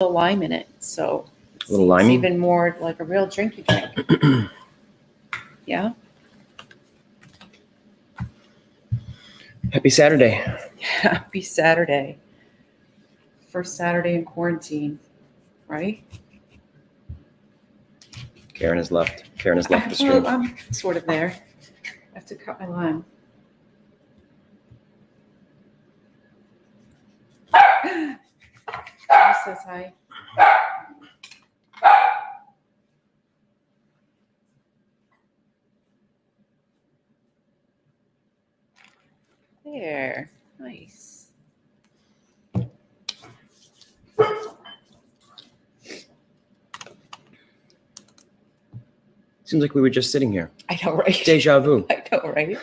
lime in it, so A little limey? it's even more like a real drink you drink. Yeah. Happy Saturday. Happy Saturday. First Saturday in quarantine, right? Karen has left the stream. Well, I'm sort of there. I have to cut my lime. He says hi. There. Nice. Seems like we were just sitting here. I know, right? Deja vu. I know, right?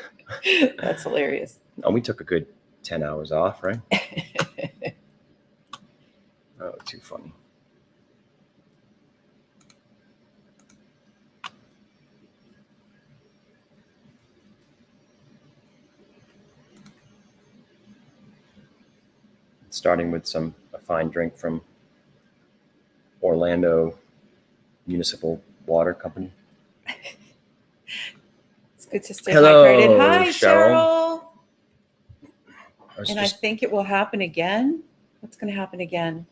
That's hilarious. Oh, we took a good 10 hours off, right? Oh, too funny. Starting with a fine drink from Orlando Municipal Water Company. It's good to stay Hello, hydrated. Hi, Cheryl. Cheryl. I think it will happen again. What's going to happen again?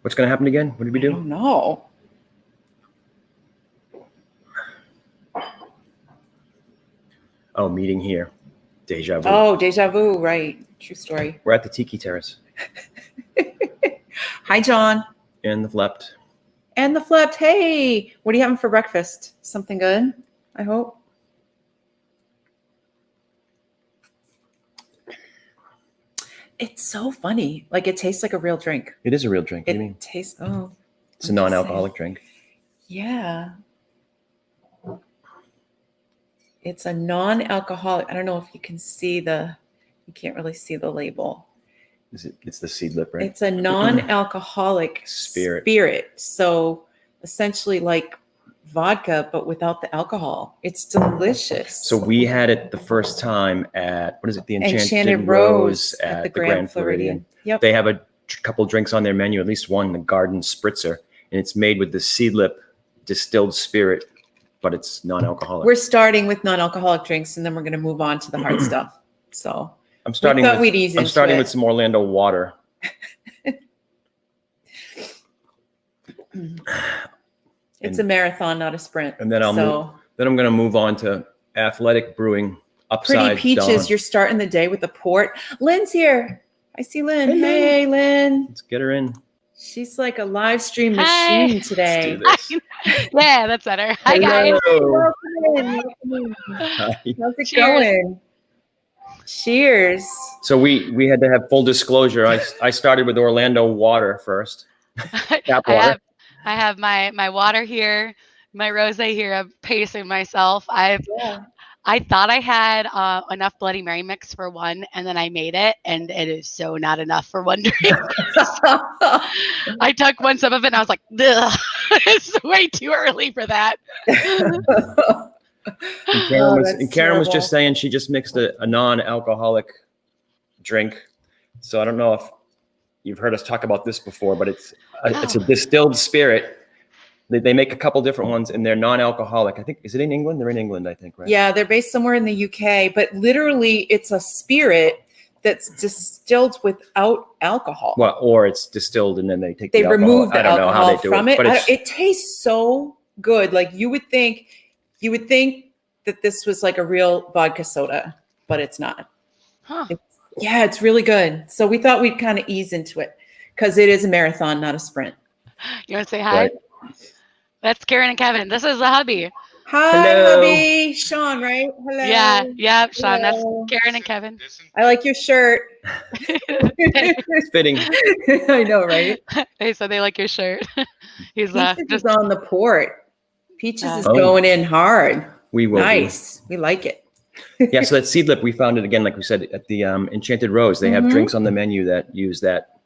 What's going to happen again? What did we do? I don't know. Oh, meeting here. Deja vu. Oh, deja vu. Right. True story. We're at the Tiki Terrace. Hi, John. And the Flept. And the Flipped. Hey, what are you having for breakfast? Something good, I hope. It's so funny. Like, it tastes like a real drink. It is a real drink. What do you It mean? tastes, It's a non-alcoholic drink. Yeah. It's a non-alcoholic. I don't know if you can see you can't really see the label. It's the Seedlip, right? It's a non-alcoholic spirit. So essentially like vodka, but without the alcohol. It's delicious. So we had it the first time at, what is it? The Enchanted Rose at the Grand Floridian. Yep. They have a couple drinks on their menu, at least one, the Garden Spritzer, and it's made with the Seedlip distilled spirit, but it's non-alcoholic. We're starting with non-alcoholic drinks, and then we're going to move on to the hard stuff. So I'm starting with some Orlando water. It's a marathon, not a sprint. And then I'm going to move on to Athletic Brewing Upside Pretty Peaches. Dawn. You're starting the day with the port. Lynn's here. I see Lynn. Hey, Lynn. Let's get her in. She's like a live stream machine today. Let's do this. Yeah, that's better. Hi, guys. Hello. Welcome in. Hi. How's it Cheers. going? Cheers. So we had to have full disclosure. I started with Orlando water first. Tap water. I have my water here, my rosé here. I'm pacing myself. I thought I had enough Bloody Mary mix for one, and then I made it, and it is so not enough for one drink. I took one sip of it, and I was like, ugh, it's way too early for that. And Karen was just saying she just mixed a non-alcoholic drink. So I don't know if you've heard us talk about this before, but it's a distilled spirit. They make a couple different ones, and they're non-alcoholic. I think, is it in England? They're in England, I think, right? Yeah, they're based somewhere in the UK, but literally it's a spirit that's distilled without alcohol. Well, or it's distilled and then they take the alcohol. Remove the alcohol how they do from it. But It tastes so good. Like you would think that this was like a real vodka soda, but it's not. Huh. It's really good. So we thought we'd kind of ease into it because it is a marathon, not a sprint. You want to say hi? Right. That's Karen and Kevin. This is the hubby. Hi, Hello. hubby. Sean, right? Hello. Yeah, Sean. Hello. That's Karen and Kevin. I like your shirt. it's fitting. I know, right? They said they like your shirt. He's Peaches just is on the port. Peaches is Oh. going in hard. We will. Nice. We like it. Yeah, so that Seedlip, we found it again, like we said, at the Enchanted Rose. They have drinks on the menu that use that.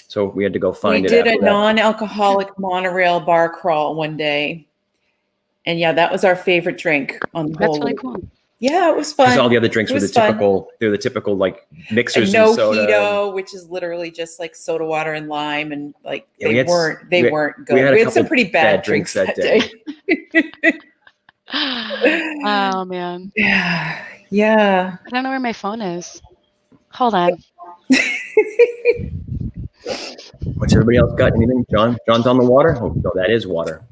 So we had to go find it. We did after a that. non-alcoholic monorail bar crawl one day. And yeah, that was our favorite drink on the whole That's really loop. cool. Yeah, it was Because fun. all the other drinks It were the was fun. typical. They're the typical like mixers no and soda. keto, which is literally just like soda water and lime, and like Yeah, we they had weren't good. we had a We had some couple pretty bad drinks that day. Oh man. Yeah. Yeah. I don't know where my phone is. Hold on. What's everybody else got? Anything? John's on the water. Oh, no, that is water.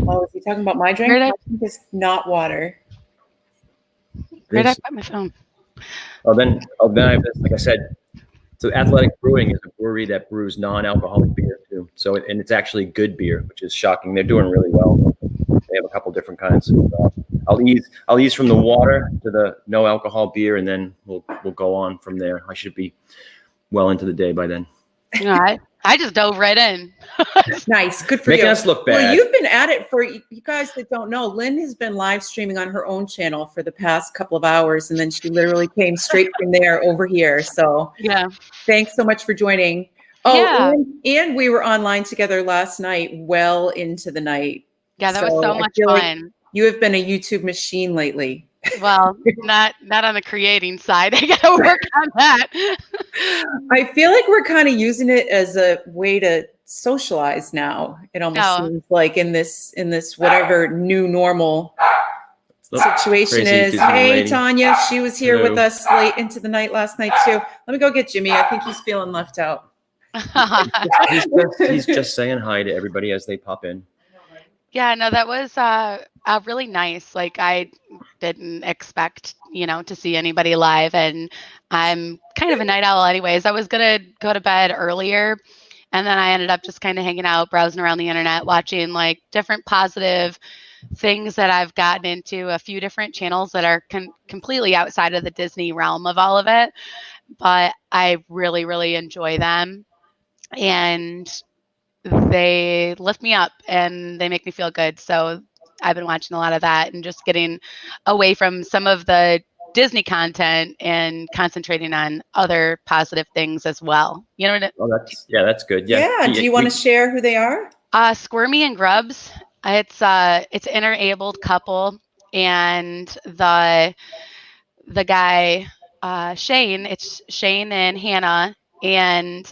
Oh, is he talking about my drink? Where'd I- I think it's not water. Where'd I This- put my phone? then I have this, like I said, so Athletic Brewing is a brewery that brews non-alcoholic beer too. So, and it's actually good beer, which is shocking. They're doing really well. They have a couple different kinds. So, I'll ease from the water to the no alcohol beer, and then we'll go on from there. I should be well into the day by then. No, I just dove right in. Nice. Good for Making you. us look Well, bad. you've been at it for you guys that don't know. Lynn has been live streaming on her own channel for the past couple of hours, and then she literally came straight from there over here. So Yeah. thanks so much for joining. Oh, Yeah. and we were online together last night, well into the night. Yeah, that was So so I much feel like fun. you have been a YouTube machine lately. Well, not on the creating side. I gotta work on that. I feel like we're kind of using it as a way to socialize now. It almost Oh. seems like in this whatever new normal Look, situation crazy is. Disney Hey, lady. Tanya, she was here with Hello. us late into the night last night too. Let me go get Jimmy. I think he's feeling left out. He's just saying hi to everybody as they pop in. Yeah, no, that was really nice. Like I didn't expect, to see anybody live, and I'm kind of a night owl anyways. I was gonna go to bed earlier, and then I ended up just kind of hanging out, browsing around the internet, watching like different positive things that I've gotten into, a few different channels that are completely outside of the Disney realm of all of it, but I really, really enjoy them. And they lift me up and they make me feel good. So I've been watching a lot of that and just getting away from some of the Disney content and concentrating on other positive things as well. You know what? That's good. Yeah. Do you want to share who they are? Squirmy and Grubs. It's an interabled couple, and the guy Shane. It's Shane and Hannah, and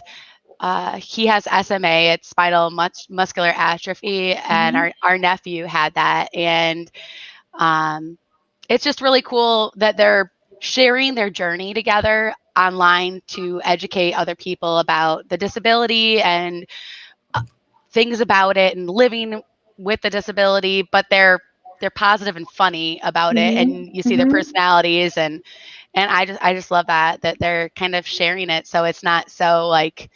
he has SMA. It's spinal muscular atrophy, and our nephew had that, and it's just really cool that they're sharing their journey together online to educate other people about the disability and things about it and living with the disability, but they're positive and funny about it, and you see their personalities, and I just love that they're kind of sharing it, so it's not so like,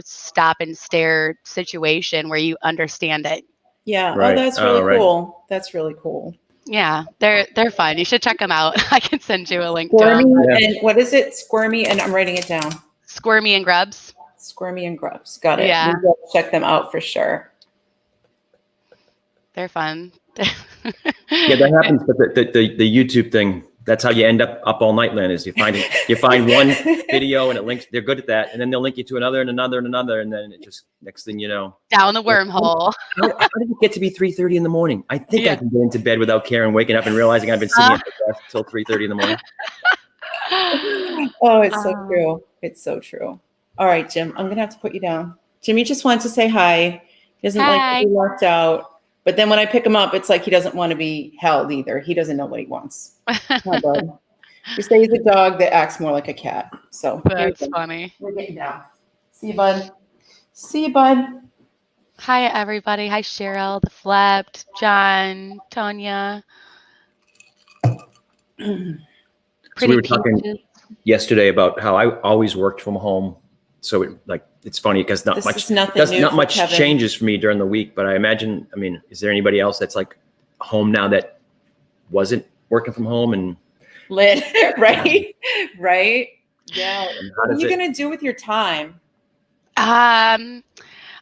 stop and stare situation where you understand it. Yeah. Right. Oh, that's really cool. That's really cool. Yeah, they're fun. You should check them out. I can send you a link Squirmy to them. and what is it? Squirmy, and I'm writing it down. Squirmy and Grubs. Squirmy and Grubs. Got it. Yeah. We'll check them out for sure. They're fun. Yeah, that happens. But the YouTube thing, that's how you end up all night, Lynn, is you find one video and it links, they're good at that. And then they'll link you to another and another and another. And then it just, next thing you know. Down the wormhole. How did it get to be 3:30 in the morning? I think I can get into bed without Karen waking up and realizing I've been sitting at the desk till 3:30 in the morning. Oh, it's so true. It's so true. All right, Jim, I'm going to have to put you down. Jimmy just wants to say hi. He doesn't like to be locked out. But then when I pick him up, it's like he doesn't want to be held either. He doesn't know what he wants. My bud. We say he's a dog that acts more like a cat. So That's funny. We're getting down. See you, bud. See you, bud. Hi, everybody. Hi, Cheryl, the Flept, John, Tanya. So we were talking yesterday about how I always worked from home. So it's funny because not much changes for me during the week, but I imagine, is there anybody else that's like home now that wasn't working from home and lit, right? Right. Yeah. What are you going to do with your time? I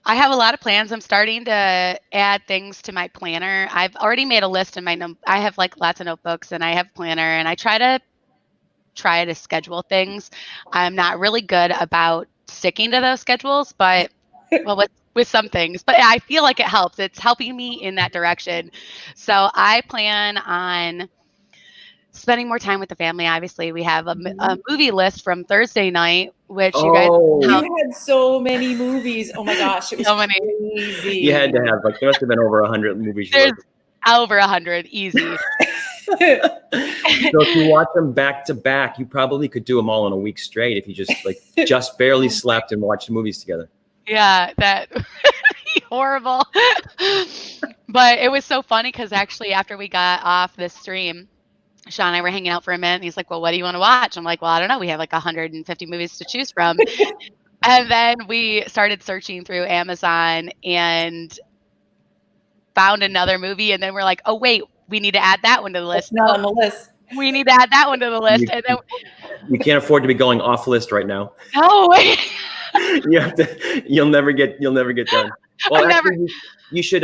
have a lot of plans. I'm starting to add things to my planner. I've already made a list in I have like lots of notebooks and I have a planner, and I try to schedule things. I'm not really good about sticking to those schedules, but with some things, but I feel like it helps. It's helping me in that direction. So I plan on spending more time with the family. Obviously, we have a Mhm. movie list from Thursday night, which you guys You have had so many movies. Oh my gosh, it was so many. crazy. You had to have like there must have been over 100 movies. You There's were. over 100, easy. So if you watch them back to back, you probably could do them all in a week straight if you just barely slept and watched movies together. Yeah, that horrible. But it was so funny because actually after we got off this stream, Sean and I were hanging out for a minute and he's like, well, what do you want to watch? I'm like, well, I don't know. We have like 150 movies to choose from. And then we started searching through Amazon and found another movie. And then we're like, oh, wait, we need to add that one to the list. It's not on the list. We need to add that one to the list. And then You can't afford to be going off list right now. no, You have to. You'll never get done. Well, actually, you should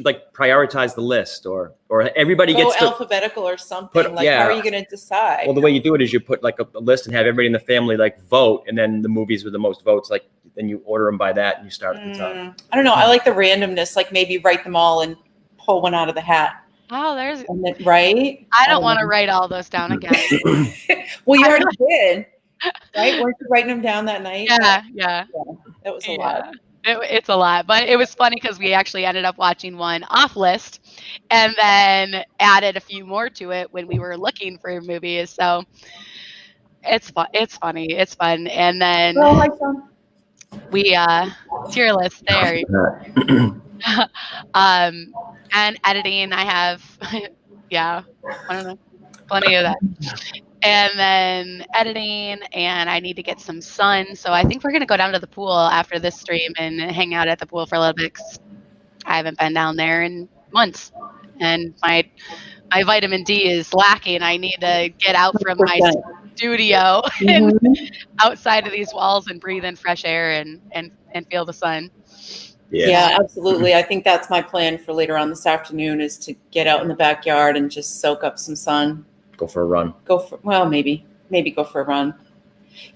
like prioritize the list, or everybody Go gets to alphabetical or something. How are you going to decide? Well, the way you do it is you put like a list and have everybody in the family like vote, and then the movies with the most votes, like then you order them by that and you start at the top. I don't know. I like the randomness. Like maybe write them all and pull one out of the hat. oh, there's. And then, right? I don't want to write all those down again. Well, you already did, right? Weren't you writing them down that night? Yeah. That was a lot. It's a lot, but it was funny because we actually ended up watching one off list and then added a few more to it when we were looking for movies. So it's fun. It's funny. It's fun. And then we tier list there. And editing, I have I don't know, plenty of that. And then editing, and I need to get some sun. So I think we're going to go down to the pool after this stream and hang out at the pool for a little bit. 'Cause I haven't been down there in months. And my vitamin D is lacking. I need to get out from my studio and outside of these walls and breathe in fresh air and feel the sun. Yeah, absolutely. I think that's my plan for later on this afternoon is to get out in the backyard and just soak up some sun. Go for a run. Maybe go for a run.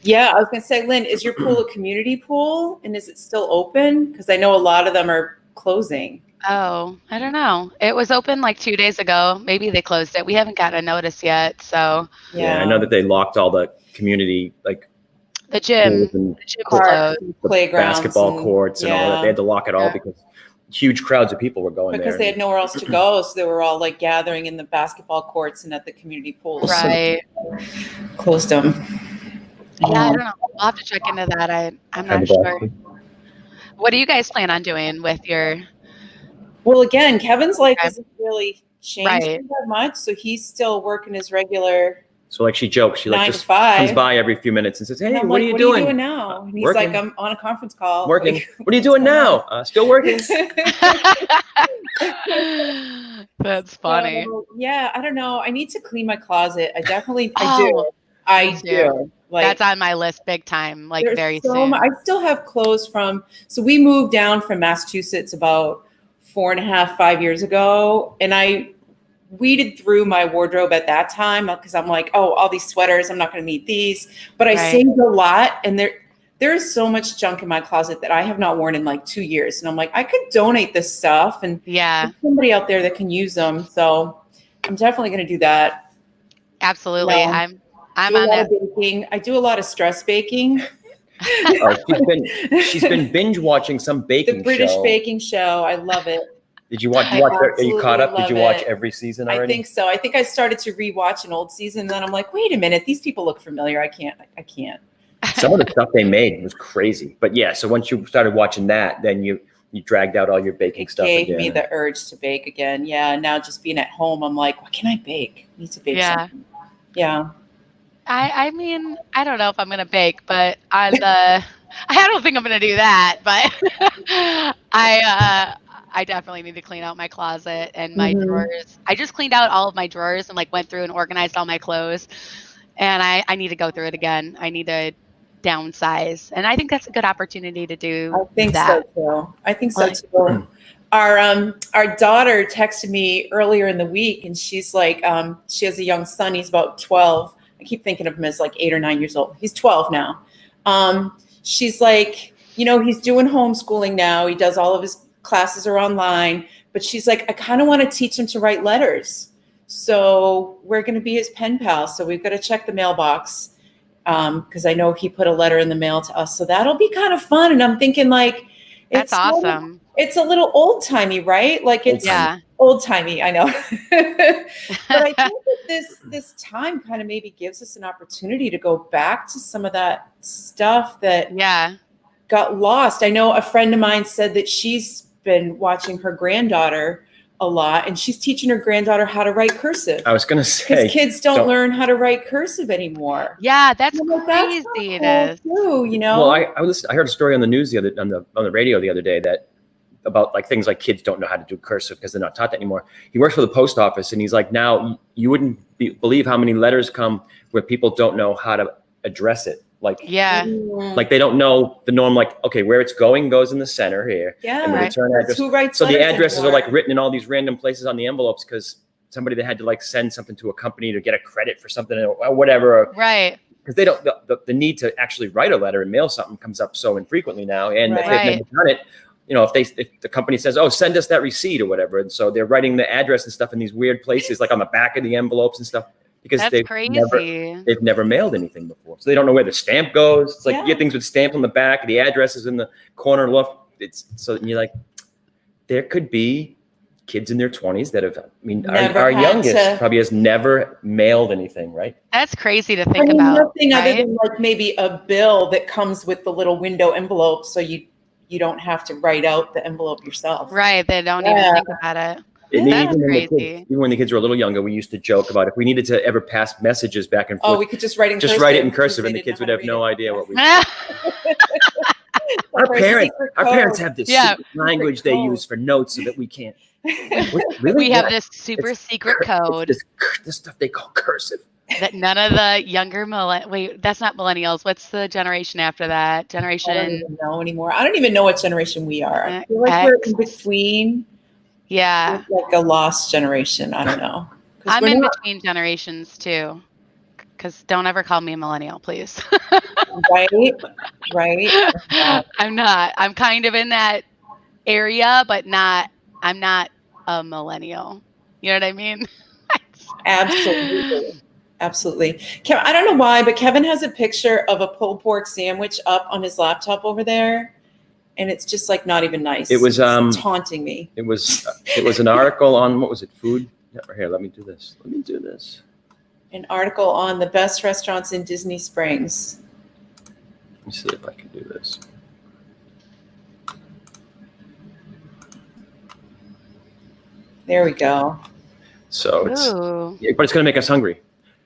Yeah, I was going to say, Lynn, is your pool a community pool and is it still open? Because I know a lot of them are closing. Oh, I don't know. It was open like 2 days ago. Maybe they closed it. We haven't gotten a notice yet. So yeah, I know that they locked all the community like the gym closed, playgrounds, basketball courts, and all that. They had to lock it all because huge crowds of people were going because they had nowhere else to go, so they were all like gathering in the basketball courts and at the community pools. Right. So closed them. Yeah, I don't know. We'll have to check into that. I'm not sure. What do you guys plan on doing with your? Well, again, Kevin's life hasn't really changed that much, so he's still working his regular. So like she jokes, she like just 9 to 5. comes by every few minutes and says, "Hey, what are you doing? What are you doing now?" And he's working. like, "I'm on a conference call." Working. What are you doing now? Still working. That's funny. Yeah, I don't know. I need to clean my closet. I do. Like, that's on my list big time, like very soon. I still have clothes so we moved down from Massachusetts about 4.5, 5 years ago. And I weeded through my wardrobe at that time because I'm like, oh, all these sweaters, I'm not going to need these. But I saved a lot. And there's so much junk in my closet that I have not worn in like 2 years. And I'm like, I could donate this stuff. And there's somebody out there that can use them. So I'm definitely going to do that. Absolutely. Yeah. I'm on that. Baking. I do a lot of stress baking. She's been binge watching some baking show. The British baking show. I love it. Did you watch? Are you caught up? Did you watch every season already? I think so. I think I started to rewatch an old season, and then I'm like, wait a minute, these people look familiar. I can't. Some of the stuff they made was crazy. But yeah, so once you started watching that, then you dragged out all your baking stuff again. It gave me the urge to bake again. Yeah. Now just being at home, I'm like, what can I bake? I need to bake something. Yeah. I mean, I don't know if I'm gonna bake, but I don't think I'm gonna do that. But I definitely need to clean out my closet and my drawers. I just cleaned out all of my drawers and like went through and organized all my clothes. And I need to go through it again. I need to downsize, and I think that's a good opportunity to do. I think so too. Our daughter texted me earlier in the week, and she's like, she has a young son. He's about 12. I keep thinking of him as like 8 or 9 years old. He's 12 now. She's like, he's doing homeschooling now. He does all of his classes are online, but she's like, I kind of want to teach him to write letters. So we're going to be his pen pal. So we've got to check the mailbox because I know he put a letter in the mail to us. So that'll be kind of fun. And I'm thinking like, That's awesome. It's a little old timey, right? Like it's old timey. I know. But I think that this time kind of maybe gives us an opportunity to go back to some of that stuff that got lost. I know a friend of mine said that she's been watching her granddaughter a lot, and she's teaching her granddaughter how to write cursive. I was going to say, because kids don't learn how to write cursive anymore. Yeah, that's crazy. It is too, you know. Well, I heard a story on the news on the radio the other day that about like things like kids don't know how to do cursive because they're not taught that anymore. He works for the post office, and he's like, now you wouldn't believe how many letters come where people don't know how to address it. Like, like they don't know the norm. Like, okay, where it's going goes in the center here. Yeah, and the return address. Who writes so the letters addresses anymore? are like written in all these random places on the envelopes because somebody that had to like send something to a company to get a credit for something or whatever. Right. Because they don't the need to actually write a letter and mail something comes up so infrequently now, and if they've never done it, you know, if the company says, oh, send us that receipt or whatever, and so they're writing the address and stuff in these weird places, like on the back of the envelopes and stuff. Because they've never mailed anything before. So they don't know where the stamp goes. It's like you get things with stamps on the back, the address is in the corner left. So you're like, there could be kids in their 20s that have, I mean, our youngest probably has never mailed anything, right? That's crazy to think about. Nothing other than like maybe a bill that comes with the little window envelope, so you don't have to write out the envelope yourself. Right. They don't even think about it. That's crazy. Even when the kids were a little younger, we used to joke about if we needed to ever pass messages back and forth. Oh, we could just write it in cursive, and the kids would have no idea what we. Our parents have this secret language they use for notes so that we can't. Really? We have this super secret code. This stuff they call cursive. That none of the younger wait, that's not millennials. What's the generation after that? Generation. I don't even know anymore. I don't even know what generation we are. I feel like we're in between. Yeah. Like a lost generation. I don't know. I'm in between generations too. Because don't ever call me a millennial, please. Right. I'm not. I'm kind of in that area, but I'm not a millennial. You know what I mean? Absolutely. Absolutely. I don't know why, but Kevin has a picture of a pulled pork sandwich up on his laptop over there. And it's just like not even nice. It was it's taunting me. It was an article on, what was it, food? Here, let me do this. An article on the best restaurants in Disney Springs. Let me see if I can do this. There we go. So but it's going to make us hungry.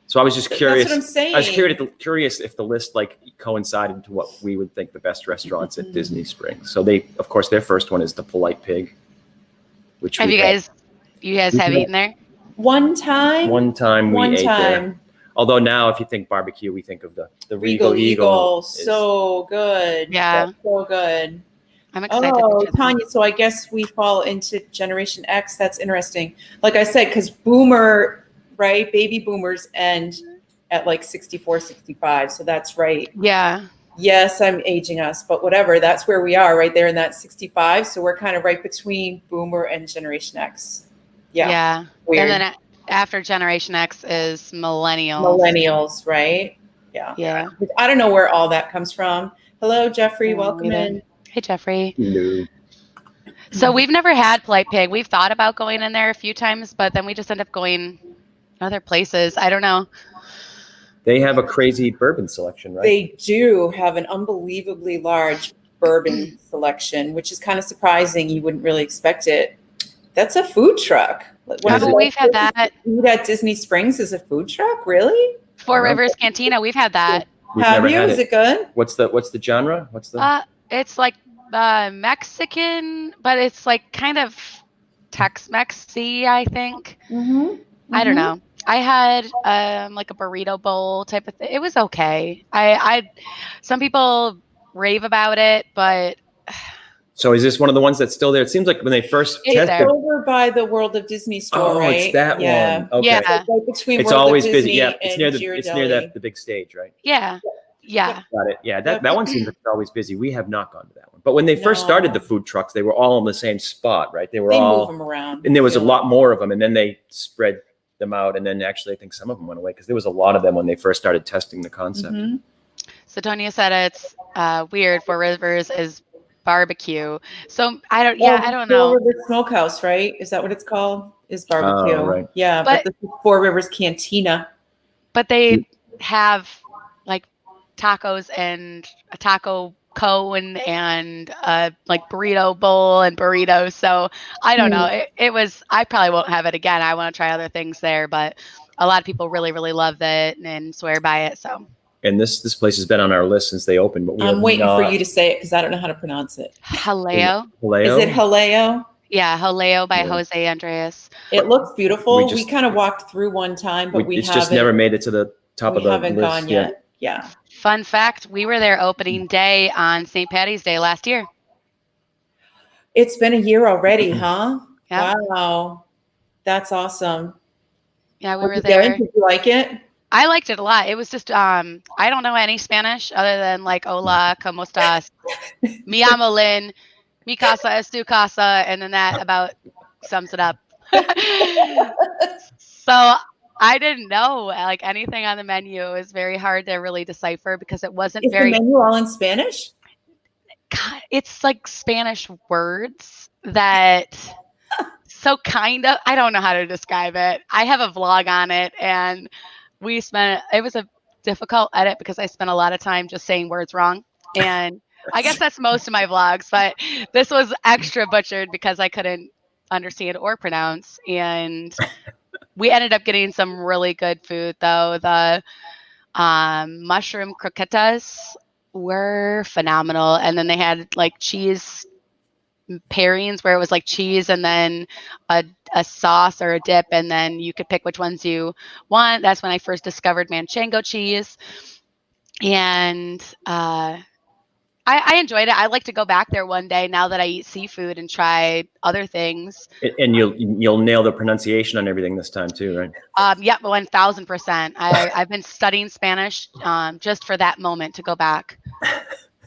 So I was just curious. That's what I'm saying. I was curious if the list like coincided to what we would think the best restaurants at Disney Springs. So of course, their first one is the Polite Pig. Which you guys have eaten there? One time we ate there. Although now, if you think barbecue, we think of the Regal Eagle. So good. Yeah. So good. I'm excited. Oh, Tanya, so I guess we fall into Generation X. That's interesting. Like I said, because boomer, right? Baby boomers end at like 64, 65. So that's right. Yeah. Yes, I'm aging us, but whatever. That's where we are right there in that 65. So we're kind of right between boomer and Generation X. Yeah. Yeah. Weird. And then after Generation X is millennials. Millennials, right? Yeah. Yeah. I don't know where all that comes from. Hello, Jeffrey. Welcome in. Hey, Jeffrey. Hello. So we've never had Polite Pig. We've thought about going in there a few times, but then we just end up going other places. I don't know. They have a crazy bourbon selection, right? They do have an unbelievably large bourbon selection, which is kind of surprising. You wouldn't really expect it. That's a food truck. We've had that. Food at Disney Springs is a food truck, really? Four Rivers Cantina. We've had that. Have you? Is it good? What's the genre? It's like Mexican, but it's like kind of Tex-Mex-y, I think. Mm-hmm. I don't know. I had like a burrito bowl type of thing. It was okay. Some people rave about it, but. So is this one of the ones that's still there? It seems like when they first tested. It's over by the World of Disney store, right? It's that one. Okay. Yeah. It's right between it's World always of busy. Disney Yeah, it's near Ghirardelli. the big stage, right? Yeah. Yeah. Got it. Yeah, that one seems like it's always busy. We have not gone to that one. But when they first started the food trucks, they were all in the same spot, right? They move them around. And there was a lot more of them, and then they spread them out. And then actually, I think some of them went away because there was a lot of them when they first started testing the concept. Mhm. So Tonya said it's weird. Four Rivers is barbecue. So I don't know. Four Rivers Smokehouse, right? Is that what it's called? Is barbecue. Oh, right. Yeah, but this is Four Rivers Cantina. But they have like tacos and a taco cone and like burrito bowl and burritos. So I don't know. I probably won't have it again. I want to try other things there, but a lot of people really, really love it and swear by it. So. And this place has been on our list since they opened, but I'm waiting for you to say it because I don't know how to pronounce it. Haleo. Is it Haleo? Yeah, Haleo by Jose Andres. It looks beautiful. We kind of walked through one time, but it's just never made it to the top of the list. We haven't gone yet. Yeah. Fun fact, we were there opening day on St. Patty's Day last year. It's been a year already, huh? Yeah. Wow. That's awesome. Yeah, we were there. Did you like it? I liked it a lot. It was just, I don't know any Spanish other than like, hola, ¿cómo estás? Me llamo Lynn. Mi casa es tu casa. And then that about sums it up. So I didn't know like anything on the menu. It was very hard to really decipher because it wasn't very. Is the menu all in Spanish? God, it's like Spanish words that. So kind of, I don't know how to describe it. I have a vlog on it and it was a difficult edit because I spent a lot of time just saying words wrong. And I guess that's most of my vlogs, but this was extra butchered because I couldn't understand or pronounce. And we ended up getting some really good food though. The mushroom croquetas were phenomenal. And then they had like cheese pairings where it was like cheese and then a sauce or a dip, and then you could pick which ones you want. That's when I first discovered manchego cheese, and I enjoyed it. I'd like to go back there one day now that I eat seafood and try other things. And you'll nail the pronunciation on everything this time too, right? Yeah, 1,000%. I've been studying Spanish just for that moment to go back.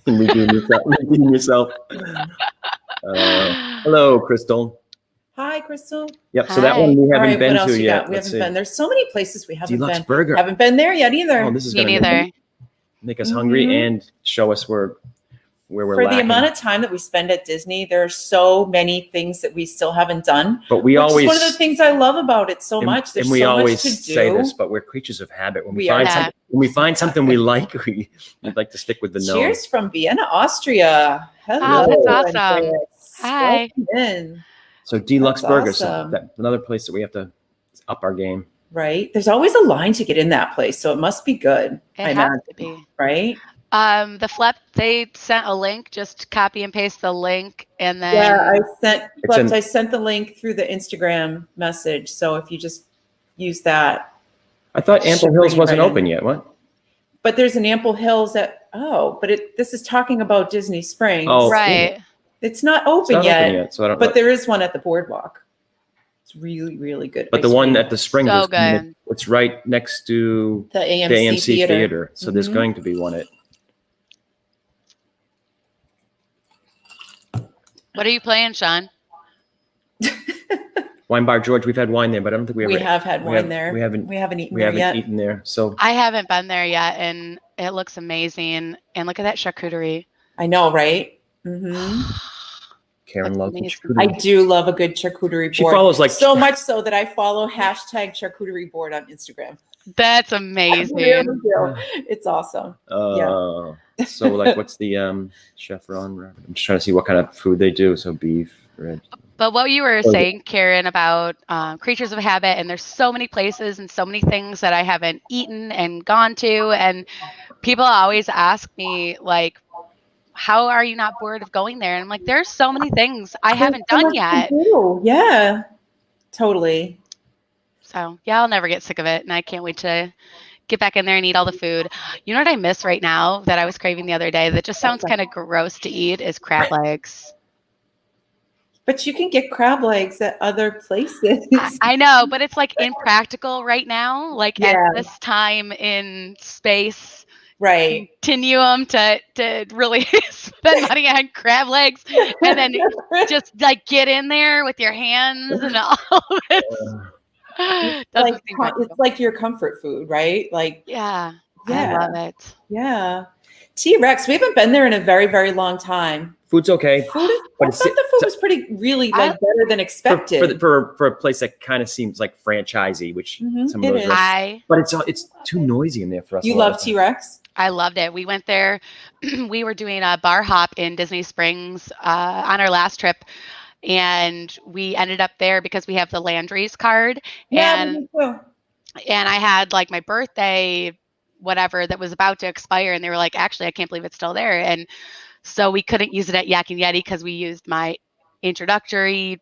Redeem yourself. Hello, Crystal. Hi, Crystal. Yep. So that one we haven't been to yet. We haven't been. There's so many places we haven't Deluxe been. Burger. Haven't been there yet either. Oh, this is Me neither. Make us hungry and show us where we're lacking. The amount of time that we spend at Disney, there are so many things that we still haven't done. But we always, one of the things I love about it so much. There's and we so always much to do. say this, but we're creatures of habit. When we find something we like, we'd like to stick with the known. Cheers from Vienna, Austria. Hello. Oh, that's awesome. Andreas. Hi. So Deluxe Burgers, awesome. Another place that we have to up our game. Right. There's always a line to get in that place, so it must be good. It has to be. Right. The Flep, they sent a link, just copy and paste the link, and then I sent the link through the Instagram message. So if you just use that. I thought Ample Hills wasn't open yet. What? But there's an Ample Hills this is talking about Disney Springs. Oh, right. It's not open yet. So I don't but there is one at the boardwalk. It's really, really good. But the one at the Springs so good. It's right next to the AMC Theater. So there's going to be one at. What are you playing, Sean? Wine Bar George. We've had wine there, but I don't think we have had wine there. We haven't eaten there. So I haven't been there yet, and it looks amazing. And look at that charcuterie. I know, right? Mm-hmm. Karen loves charcuterie. I do love a good charcuterie board. She follows so much so that I follow #charcuterie board on Instagram. That's amazing. It's awesome. So like, what's the Chef Ron? I'm just trying to see what kind of food they do. So beef, red. But what you were saying, Karen, about creatures of habit, and there's so many places and so many things that I haven't eaten and gone to, and people always ask me like, how are you not bored of going there? And I'm like, there's so many things I haven't done yet. Yeah, totally. So yeah, I'll never get sick of it. And I can't wait to get back in there and eat all the food. You know what I miss right now that I was craving the other day that just sounds kind of gross to eat is crab legs. But you can get crab legs at other places. I know, but it's like impractical right now, like at this time in space. Right. Continuum to really spend money on crab legs and then just like get in there with your hands and all of it. Doesn't seem much. It's like your comfort food, right? Like, Yeah, yeah, I love it. yeah. T-Rex, we haven't been there in a very, very long time. Food's okay. Food is, But I thought the food was really like better than expected. for a place that kind of seems like franchisey, which some of it those is. restaurants, but it's too noisy in there for us. You love T-Rex? I loved it. We went there. We were doing a bar hop in Disney Springs on our last trip, and we ended up there because we have the Landry's card. Yeah, and me too. I had like my birthday, whatever, that was about to expire, and they were like, actually, I can't believe it's still there. And so we couldn't use it at Yak and Yeti because we used my introductory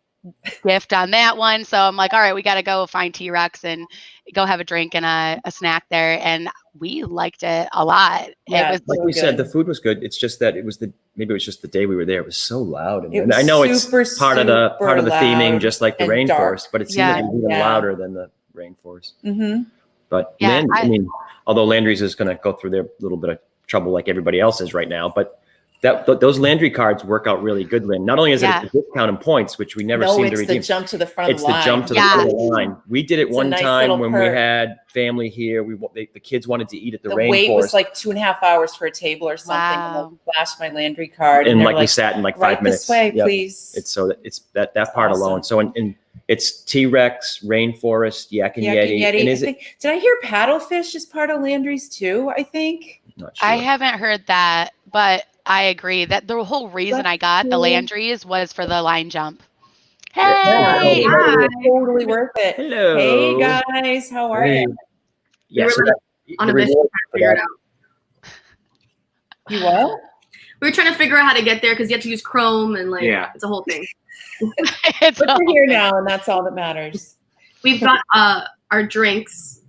gift on that one. So I'm like, all right, we got to go find T-Rex and go have a drink and a snack there. And we liked it a lot. Yeah, it was like we said, the food was good. It's just that maybe it was just the day we were there. It was so loud. And I know it's part of the theming, just like the rainforest, dark. But it seemed like it was even louder than the rainforest. Mm-hmm. But I mean, although Landry's is going to go through their little bit of trouble like everybody else is right now, but those Landry cards work out really good, Lynn. Not only is it a discount in points, which we never seem to redeem. It's the jump to the front of the line. It's the jump to the front of the line. We did it one nice time when perk. we had family here. The kids wanted to eat at the rainforest. The wait was like 2.5 hours for a table or something. Wow. And I flashed my Landry card. And like we sat in like 5 minutes. This way, please. It's that part alone. So and it's T-Rex, rainforest, Yak and Yeti. And did I hear paddlefish is part of Landry's too? I think. Not sure. I haven't heard that, but I agree that the whole reason I got the Landry's was for the line jump. Hey, totally worth it. Hello. Hey guys, how are you? Yeah, on a mission to figure it out. You what? We were trying to figure out how to get there because you have to use Chrome and it's a whole thing. But we're here now, and that's all that matters. We've got our drinks.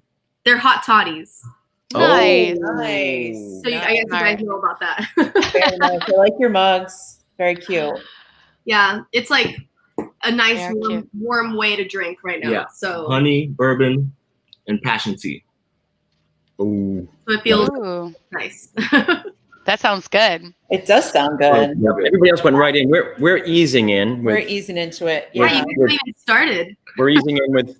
They're hot toddies. Nice. Nice. So I guess you guys know about that. Very nice. I like your mugs. Very cute. Yeah, it's like a nice warm way to drink right now. Yeah. So honey, bourbon, and passion tea. Ooh. So it feels nice. That sounds good. It does sound good. Everybody else went right in. We're easing in. We're easing into it. Yeah, you haven't even started. We're easing in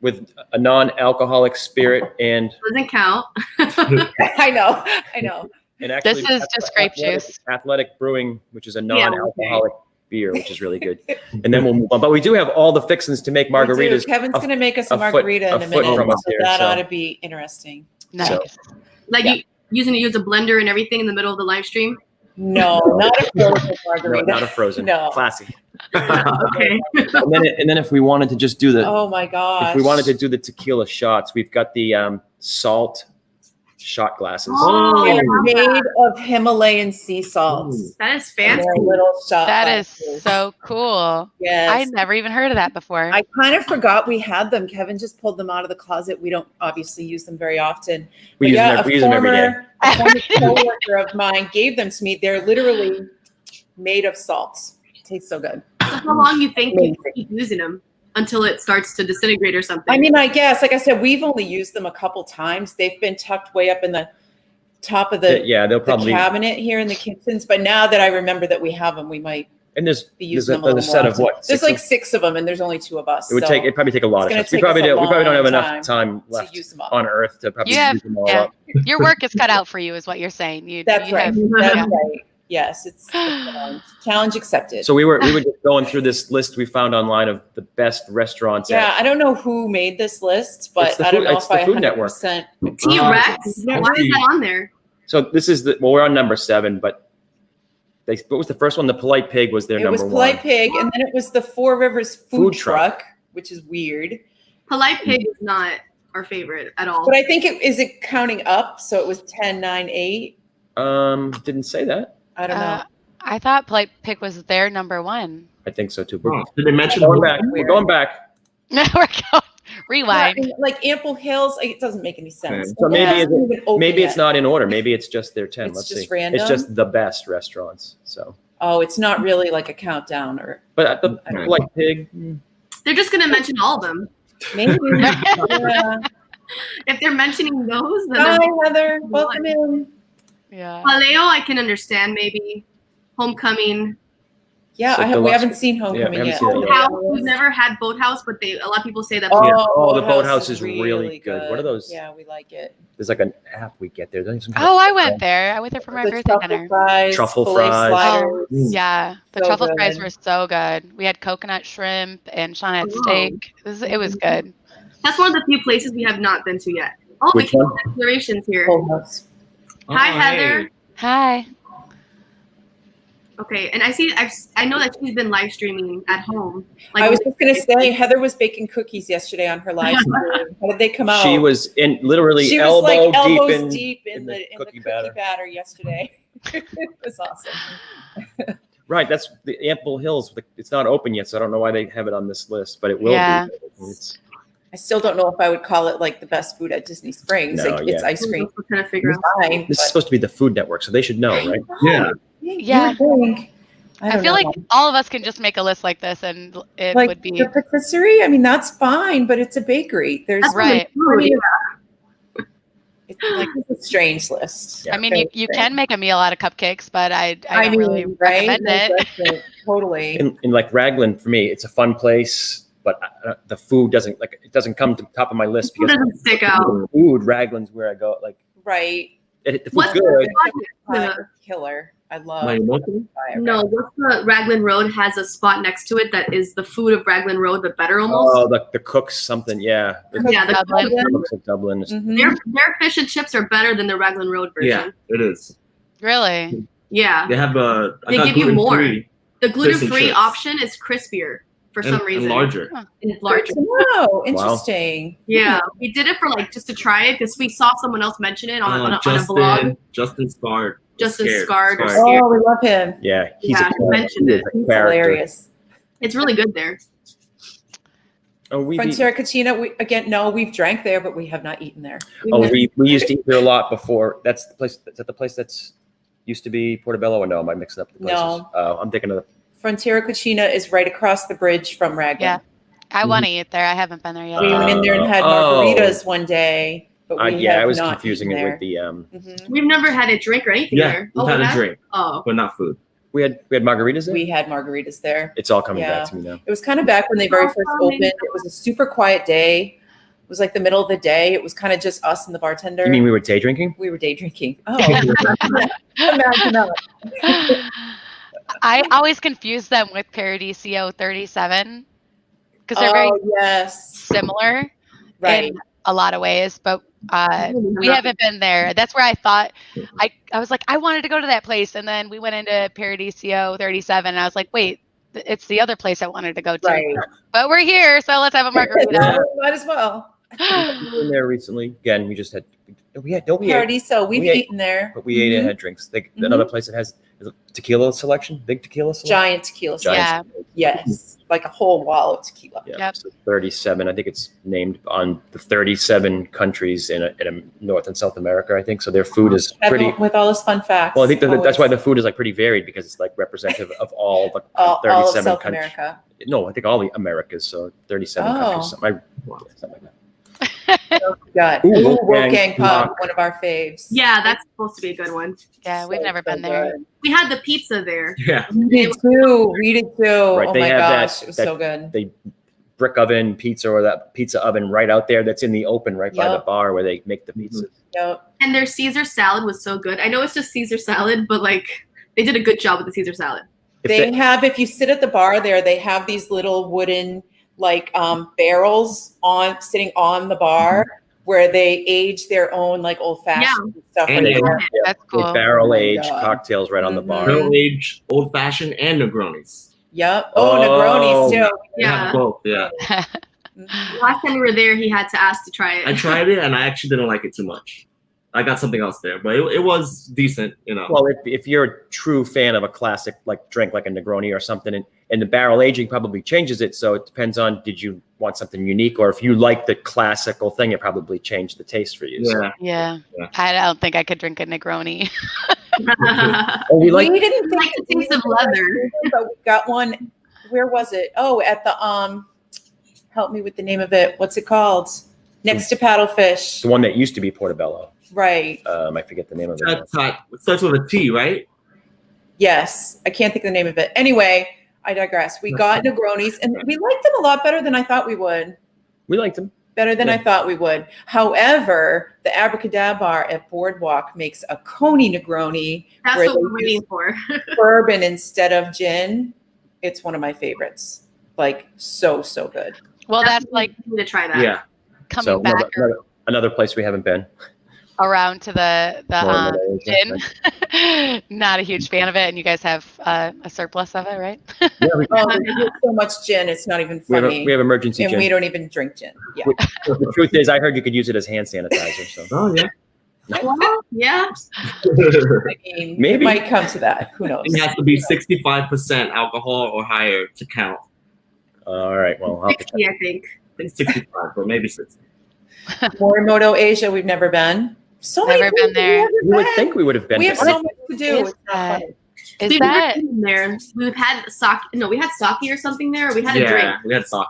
with a non-alcoholic spirit and doesn't count. I know. And actually, this is just grape juice. Athletic Brewing, which is a non-alcoholic beer, which is really good. And then we'll move on. But we do have all the fixins to make margaritas. Kevin's going to make us a margarita in a minute. So that ought to be interesting. Nice. So, you using to use a blender and everything in the middle of the live stream? No, not a frozen margarita. No, not a frozen. No. Classy. Okay. and then if we wanted to just do oh my gosh, if we wanted to do the tequila shots, we've got the salt shot glasses. They're made of Himalayan sea salts. That is fancy. Little shot That is glasses. so cool. Yes. I never even heard of that before. I kind of forgot we had them. Kevin just pulled them out of the closet. We don't obviously use them very often. We use them every day. A former coworker of mine gave them to me. They're literally made of salts. Tastes so good. So how long you think you keep using them until it starts to disintegrate or something? I mean, I guess, like I said, we've only used them a couple times. They've been tucked way up in the top of the they'll probably cabinet here in the kitchens. But now that I remember that we have them, we might be using them a set of what? There's like 6 of them, and there's only 2 of us. It'd probably take a lot of shots. We probably don't have enough time left on Earth to probably use them all up. Your work is cut out for you, is what you're saying. That's right. Yes, it's challenge accepted. So we were just going through this list we found online of the best restaurants. Yeah, I don't know who made this list, but I don't know if I 100%. T-Rex. Why is that on there? So this is we're on number 7, but what was the first one? The Polite Pig was their number 1. It was Polite Pig, and then it was the Four Rivers food truck, which is weird. Polite Pig is not our favorite at all. But I think is it counting up? So it was 10, 9, 8. Didn't say that. I don't know. I thought Polite Pig was their number 1. I think so too. Did they mention We're going back. No, we're going. Rewind. Yeah, like Ample Hills, it doesn't make any sense. So maybe it's not in order. Maybe it's just their 10. Let's just see. random? It's just the best restaurants. So. Oh, it's not really like a countdown or. But the Polite Pig. They're just going to mention all of them. Maybe. Yeah. If they're mentioning those, then hi Heather, welcome in. Yeah. Paleo, I can understand maybe. Homecoming. Yeah, So we deluxe- haven't seen Homecoming haven't yet. seen it yet. Boathouse. We've never had Boathouse, but a lot of people say that. Oh, the Boathouse is really good. What are those? Yeah, we like it. There's like an app we get there. There's some kind Oh, of- I went there. I went there for my The birthday truffle dinner. fries, Truffle filet fries. sliders. Yeah, the So truffle fries good. were so good. We had coconut shrimp and Sean had Oh. steak. It was good. That's one of the few places we have not been to yet. Oh, Which we one? have explorations here. Boathouse. Hi, Oh, Heather. hey. Hi. Okay, and I know that she's been live streaming at home. I was just gonna say, Heather was baking cookies yesterday on her live stream. How did they come out? She was in literally She was elbow like elbows deep deep in in the the cookie cookie batter. batter yesterday. It was awesome. Right, that's the Ample Hills. It's not open yet, so I don't know why they have it on this list, but it will Yeah. be. It's, I still don't know if I would call it like the best food at Disney Springs. No, Like it's yeah. ice cream. We're trying to figure out. Fine, this is but- supposed to be the Food Network, so they should know, right? Yeah. Yeah. You would think. I don't feel know. like all of us can just make a list like this and it like would be the patisserie. I mean, that's fine, but it's a bakery. There's That's Right. Food. It's like it's a strange list. Yeah. I mean, you can make a meal out of cupcakes, but I don't really right? recommend No it. question. Totally. In like Raglan, for me, it's a fun place, but the food doesn't come to the top of my list Food because doesn't stick out. food. Raglan's where I go. Like Right. the food's What's good. the Pie spot? is killer. I love My emotion? pie. No, what's the Raglan Road has a spot next to it that is the food of Raglan Road, but better almost. Oh, the cooks something, yeah. The Yeah, the Dublin. cooks of Dublin. Mhm. their fish and chips are better than the Raglan Road version. Yeah, it is. Really? Yeah. They have I They got give you more. gluten-free The Fish and gluten-free chips. option is crispier for some and reason. larger. And Good larger. to know. Interesting. Yeah, we did it for like just to try it because we saw someone else mention it on a vlog. Justin Scarred. Justin Scared. Scarred or Scarred. Scared. Oh, we love him. Yeah, he's Yeah, he mentioned it. He's character. hilarious. It's really good there. Oh, Frontiera Cucina. We've drank there, but we have not eaten there. we used to eat there a lot before. That's the place. Is that the place that's used to be Portobello? Or no, am I mixing up the places? No. I'm thinking of Frontiera Cucina is right across the bridge from Raglan. Yeah. I want to eat there. I haven't been there yet. We went in there and had Oh. margaritas one day, but we have I was not confusing eaten it with the Mhm. We've never had a drink or anything Yeah, there. we've we had a have? drink, Oh, but not food. we had margaritas there. We had margaritas there. It's all coming Yeah. back to me now. It was kind of back when they very first opened. It was a super quiet day. It was like the middle of the day. It was kind of just us and the bartender. You mean we were day drinking? We were day drinking. Oh, imagine that. I always confuse them with Paradiso 37 because they're very Oh, yes. similar Right. in a lot of ways, but we haven't been there. That's where I thought I was like, I wanted to go to that place. And then we went into Paradiso 37 and I was like, wait, it's the other place I wanted to go to. Right. But we're here, so let's have a margarita. Might as well. We were in there recently. Again, we just had. We ate, Paradiso. We've we ate- eaten there. but we ate and had drinks. Another place that has is a tequila selection, big tequila selection. Giant tequila. Giant. selection. Yes. Like a whole wall of tequila. Yeah, Yep. so 37. I think it's named on the 37 countries in North and South America. I think so. Their food is pretty. With all those fun facts. Well, I think that's why always. the food is like pretty varied because it's like representative of all the all of 37 South countries. America. No, I think all the Americas. So 37 Oh. countries. Something like that. We got Ooh, Wolfgang Wolfgang Puck, Puck. one of our faves. yeah, that's supposed to be a good one. Yeah, we've So, never so been there. good. We had the pizza there. Yeah. We did too. We did too. Right, Oh they my have that- gosh, it was that- so good. They brick oven pizza or that pizza oven right out there that's in the open right by the Yep. bar where they make the pizzas. Yep. And their Caesar salad was so good. I know it's just Caesar salad, but like they did a good job with the Caesar salad. If They have, if you sit at the bar there, they have these little wooden like barrels sitting on the bar where they age their own like old fashioned stuff. And in they- there. That's They cool. barrel Oh my age God. cocktails right on the Mhm. bar. Barrel aged, old fashioned, and Negronis. Yep. Oh, Oh. Negronis too. They have Yeah. both. Yeah. Mhm. Last time we were there, he had to ask to try I it. tried it and I actually didn't like it too much. I got something else there, but it was decent. Well, if you're a true fan of a classic like drink like a Negroni or something, and the barrel aging probably changes it, so it depends on did you want something unique or if you like the classical thing, it probably changed the taste for you. So. Yeah. Yeah. Yeah. I don't think I could drink a Negroni. Oh, we like we didn't like the taste of leather. but we got one. Where was it? Oh, at the help me with the name of it. What's it called? Next to Paddlefish. the one that used to be Portobello. Right. I forget the name of it. It starts with a T, right? Yes. I can't think of the name of it. Anyway, I digress. We got Negronis, and we liked them a lot better than I thought we would. We liked them. Better than I Yeah. thought we would. However, the Abracadabra bar at Boardwalk makes a Coney Negroni That's where what they we're waiting use for. bourbon instead of gin. It's one of my favorites. Like so good. Well, that's like We need to try that. Yeah. coming So back another place we haven't been. around to the More than gin. Not a huge fan of it, and you guys have a surplus of it, right? Yeah, we, Oh, there's so much gin. It's not even funny. we have emergency and gin. we don't even drink gin. Yeah. The truth is, I heard you could use it as hand sanitizer. So Oh yeah. Well, yeah. I mean, Maybe. it might come to that. Who knows? It has to be 65% alcohol or higher to count. all right. Well, I'll have to check. 60, I think. I think 65, or maybe 60. Morimoto, Asia, we've never been. So Never many been places there. we've You never would been. think we would have been. We have but so much to do. is It's not that? funny. Is We've that never been there. We've had sake. No, we had sake or something there. Or we had a drink. Yeah, we had sake.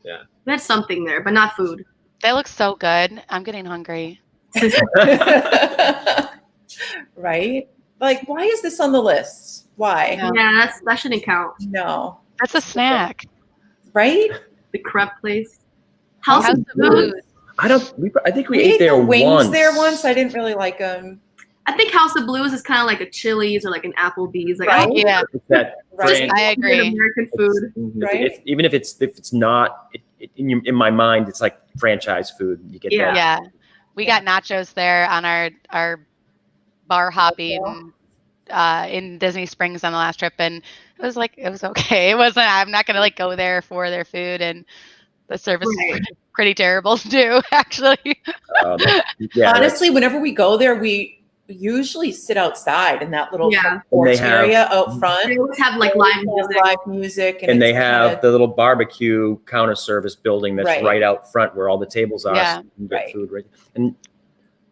We had something there, but not food. they look so good? I'm getting hungry. Right? Like, why is this on the list? Why? Yeah. Yeah, that shouldn't count. No. That's a snack. Right? The crepe place. House House of of Blues. Blues. I think we We ate ate there the wings once. there once. I didn't really like them. I think House of Blues is kind of like a Chili's or like an Applebee's. Like, Right. Yeah, It's that Right. brand- I agree. American food. Right. Even if it's not in my mind, it's like franchise food. You get Yeah. that. Yeah. We got nachos there on our bar hopping in Disney Springs on the last trip, and it was okay. It wasn't. I'm not gonna like go there for their food, and the service Right. is pretty terrible too. Actually, Yeah, Honestly, whenever we go there, we usually sit outside in that little Yeah. porch And they have- area out front. They always have like live music. Live music. and they it's have kinda- the little barbecue counter service building that's Right. right out front where all the tables are. Yeah. So you can get Right. food right. And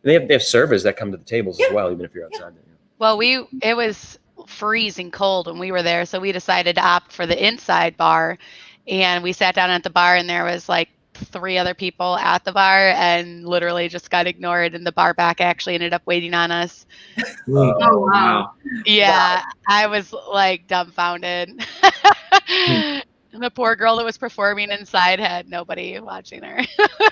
they have servers that come to the tables as Yeah. well, even if you're outside. well, it was freezing cold when we were there, so we decided to opt for the inside bar, and we sat down at the bar, and there was like 3 other people at the bar, and literally just got ignored, and the bar back actually ended up waiting on us. Oh, wow. Yeah, I was like dumbfounded. And the poor girl that was performing inside had nobody watching her.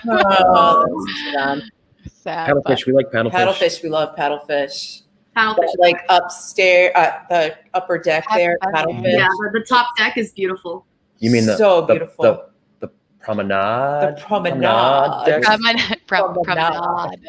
Oh, that's sad. Sad, but Paddlefish, we like paddlefish. Paddlefish, we love paddlefish. Paddlefish. Like upstairs, the upper deck there, Up- paddlefish. Yeah, the top deck is beautiful. You mean the so the- beautiful. the promenade? The promenade. deck? promenade.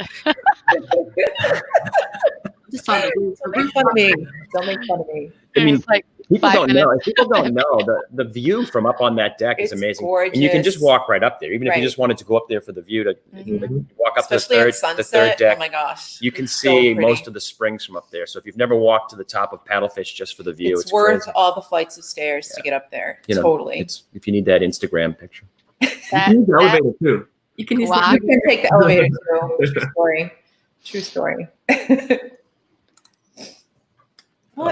Just on the roof. Don't make fun of me. Don't make fun of me. I mean, It's like people 5 don't know. minutes. People don't know the view from up on that deck is It's amazing. gorgeous. And you can just walk right up there, even if Right. you just wanted to go up there for the view. To Mhm. like, you walk up Especially to at the sunset. third deck. Oh my gosh. You can It's so see pretty. most of the springs from up there. So if you've never walked to the top of Paddlefish just for the view, It's it's worth crazy. all the flights of stairs to get up there. You know, Totally. It's if you need that Instagram picture. That- You can use the that- elevator too. You can use Wow. You can take the elevator too. True story. True story.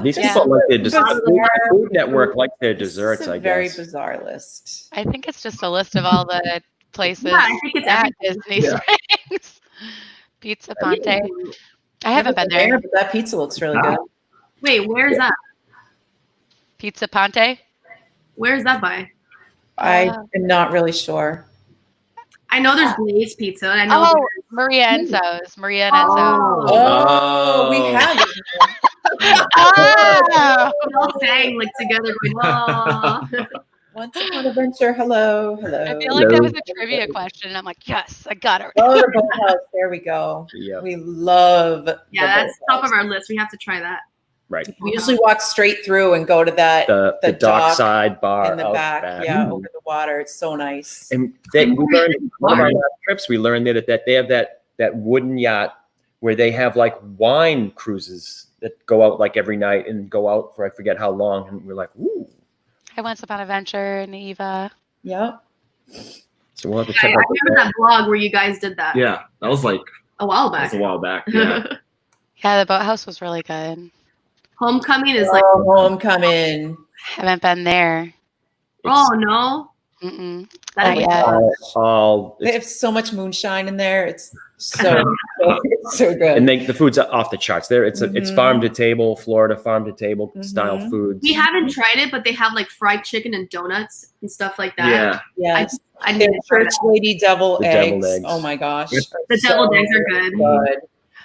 These Yeah. people like their Bizarre. Food Network like their desserts, It's a I very guess. bizarre list. I think it's just a list of all the places Yeah, I think it's at everything. Disney Yeah. Springs. Pizza Ponte. I haven't been there. But that pizza looks really good. Wait, where's that? Pizza Ponte. Where's that by? I am not really sure. I know there's Blaze Pizza. And I know Oh, Maria Enzo's. Maria and Enzo. Oh, we Oh. have it. Ah! we all sang like together going, "Aw." Once upon a venture. Hello. Hello. I feel like that was a trivia question. And I'm like, yes, I got it. Oh, the boathouse. There we go. Yeah, We love Yeah, that's the top boathouse. of our list. We have to try that. right. We usually walk straight through and go to that The the dock dockside bar in the out back. Yeah, over the water. It's so nice. And we learned one of our last trips. We learned that they have that wooden yacht where they have like wine cruises that go out like every night and go out for I forget how long. And we're like, ooh. I Once Upon a Venture in Eva. Yep. So we'll have to I check out. remember that vlog where you guys did that Yeah, that was like a while that was back. a while back. Yeah. Yeah, the boathouse was really good. Homecoming is like, Oh, homecoming. Haven't been there. oh no. Mm-mm. That Not is yet. All They have so much moonshine in there. It's It's so good. And the food's off the charts. There, it's Mhm. farm to table, Florida farm to table style Mhm. foods. We haven't tried it, but they have like fried chicken and donuts and stuff like that. Yeah. Yes. I need Their to try church that. lady devil The eggs. deviled eggs. Oh my gosh. Yep. The deviled eggs are good. Good.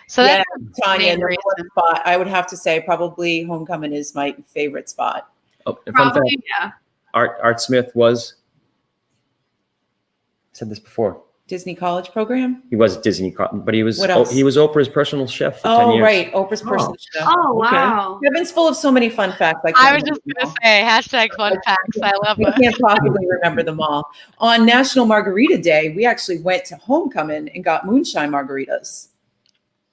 So Yeah, that's Tanya, main number one reason. spot. I would have to say probably Homecoming is my favorite spot. Oh, and fun fact, Probably, yeah. Art Smith was. I said this before. Disney College program. He was Disney, but he was What else? he was Oprah's personal chef for 10 Oh, years. right. Oprah's personal chef. Oh Okay. wow. Kevin's full of so many fun facts. I was just gonna say #fun facts. I love I it. can't possibly remember them all. On National Margarita Day, we actually went to Homecoming and got moonshine margaritas.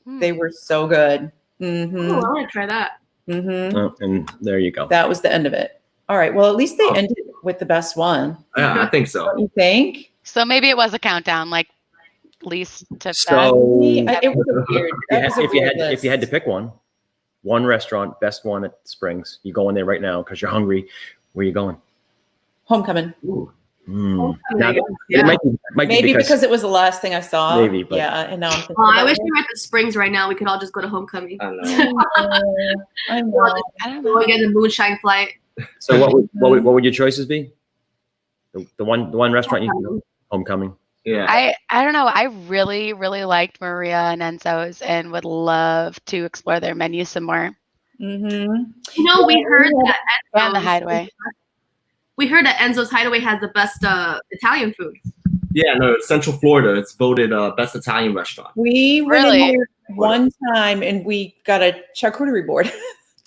They were so good. Oh, Mm-hmm. I want to try that. Mm-hmm. Oh, and there you go. That was the end of it. All right. Well, at least they ended with the best one. Yeah, I think so. Don't you think? So maybe it was a countdown, like least to best. So It was a weird. That was a if you weird had list. to pick one restaurant, best one at Springs, you go in there right now because you're hungry. Where are you going? Homecoming. Ooh. Now, Yeah. it might be Maybe because it was the last thing I saw. Maybe, but- yeah. And now I'm thinking. Oh, I about wish it. we were at the Springs right now. We could all just go to Homecoming. I know. I know. I don't Go know. get the moonshine flight. So what would your choices be? The one restaurant you can go? Homecoming. Yeah. I don't know. I really, really liked Maria and Enzo's and would love to explore their menu some more. Mm-hmm. You know, we heard that And the Enzo's- Hideaway. We heard that Enzo's Hideaway has the best Italian food. Yeah, no, Central Florida. It's voted best Italian restaurant. We went in Really? there one time and we got a charcuterie board,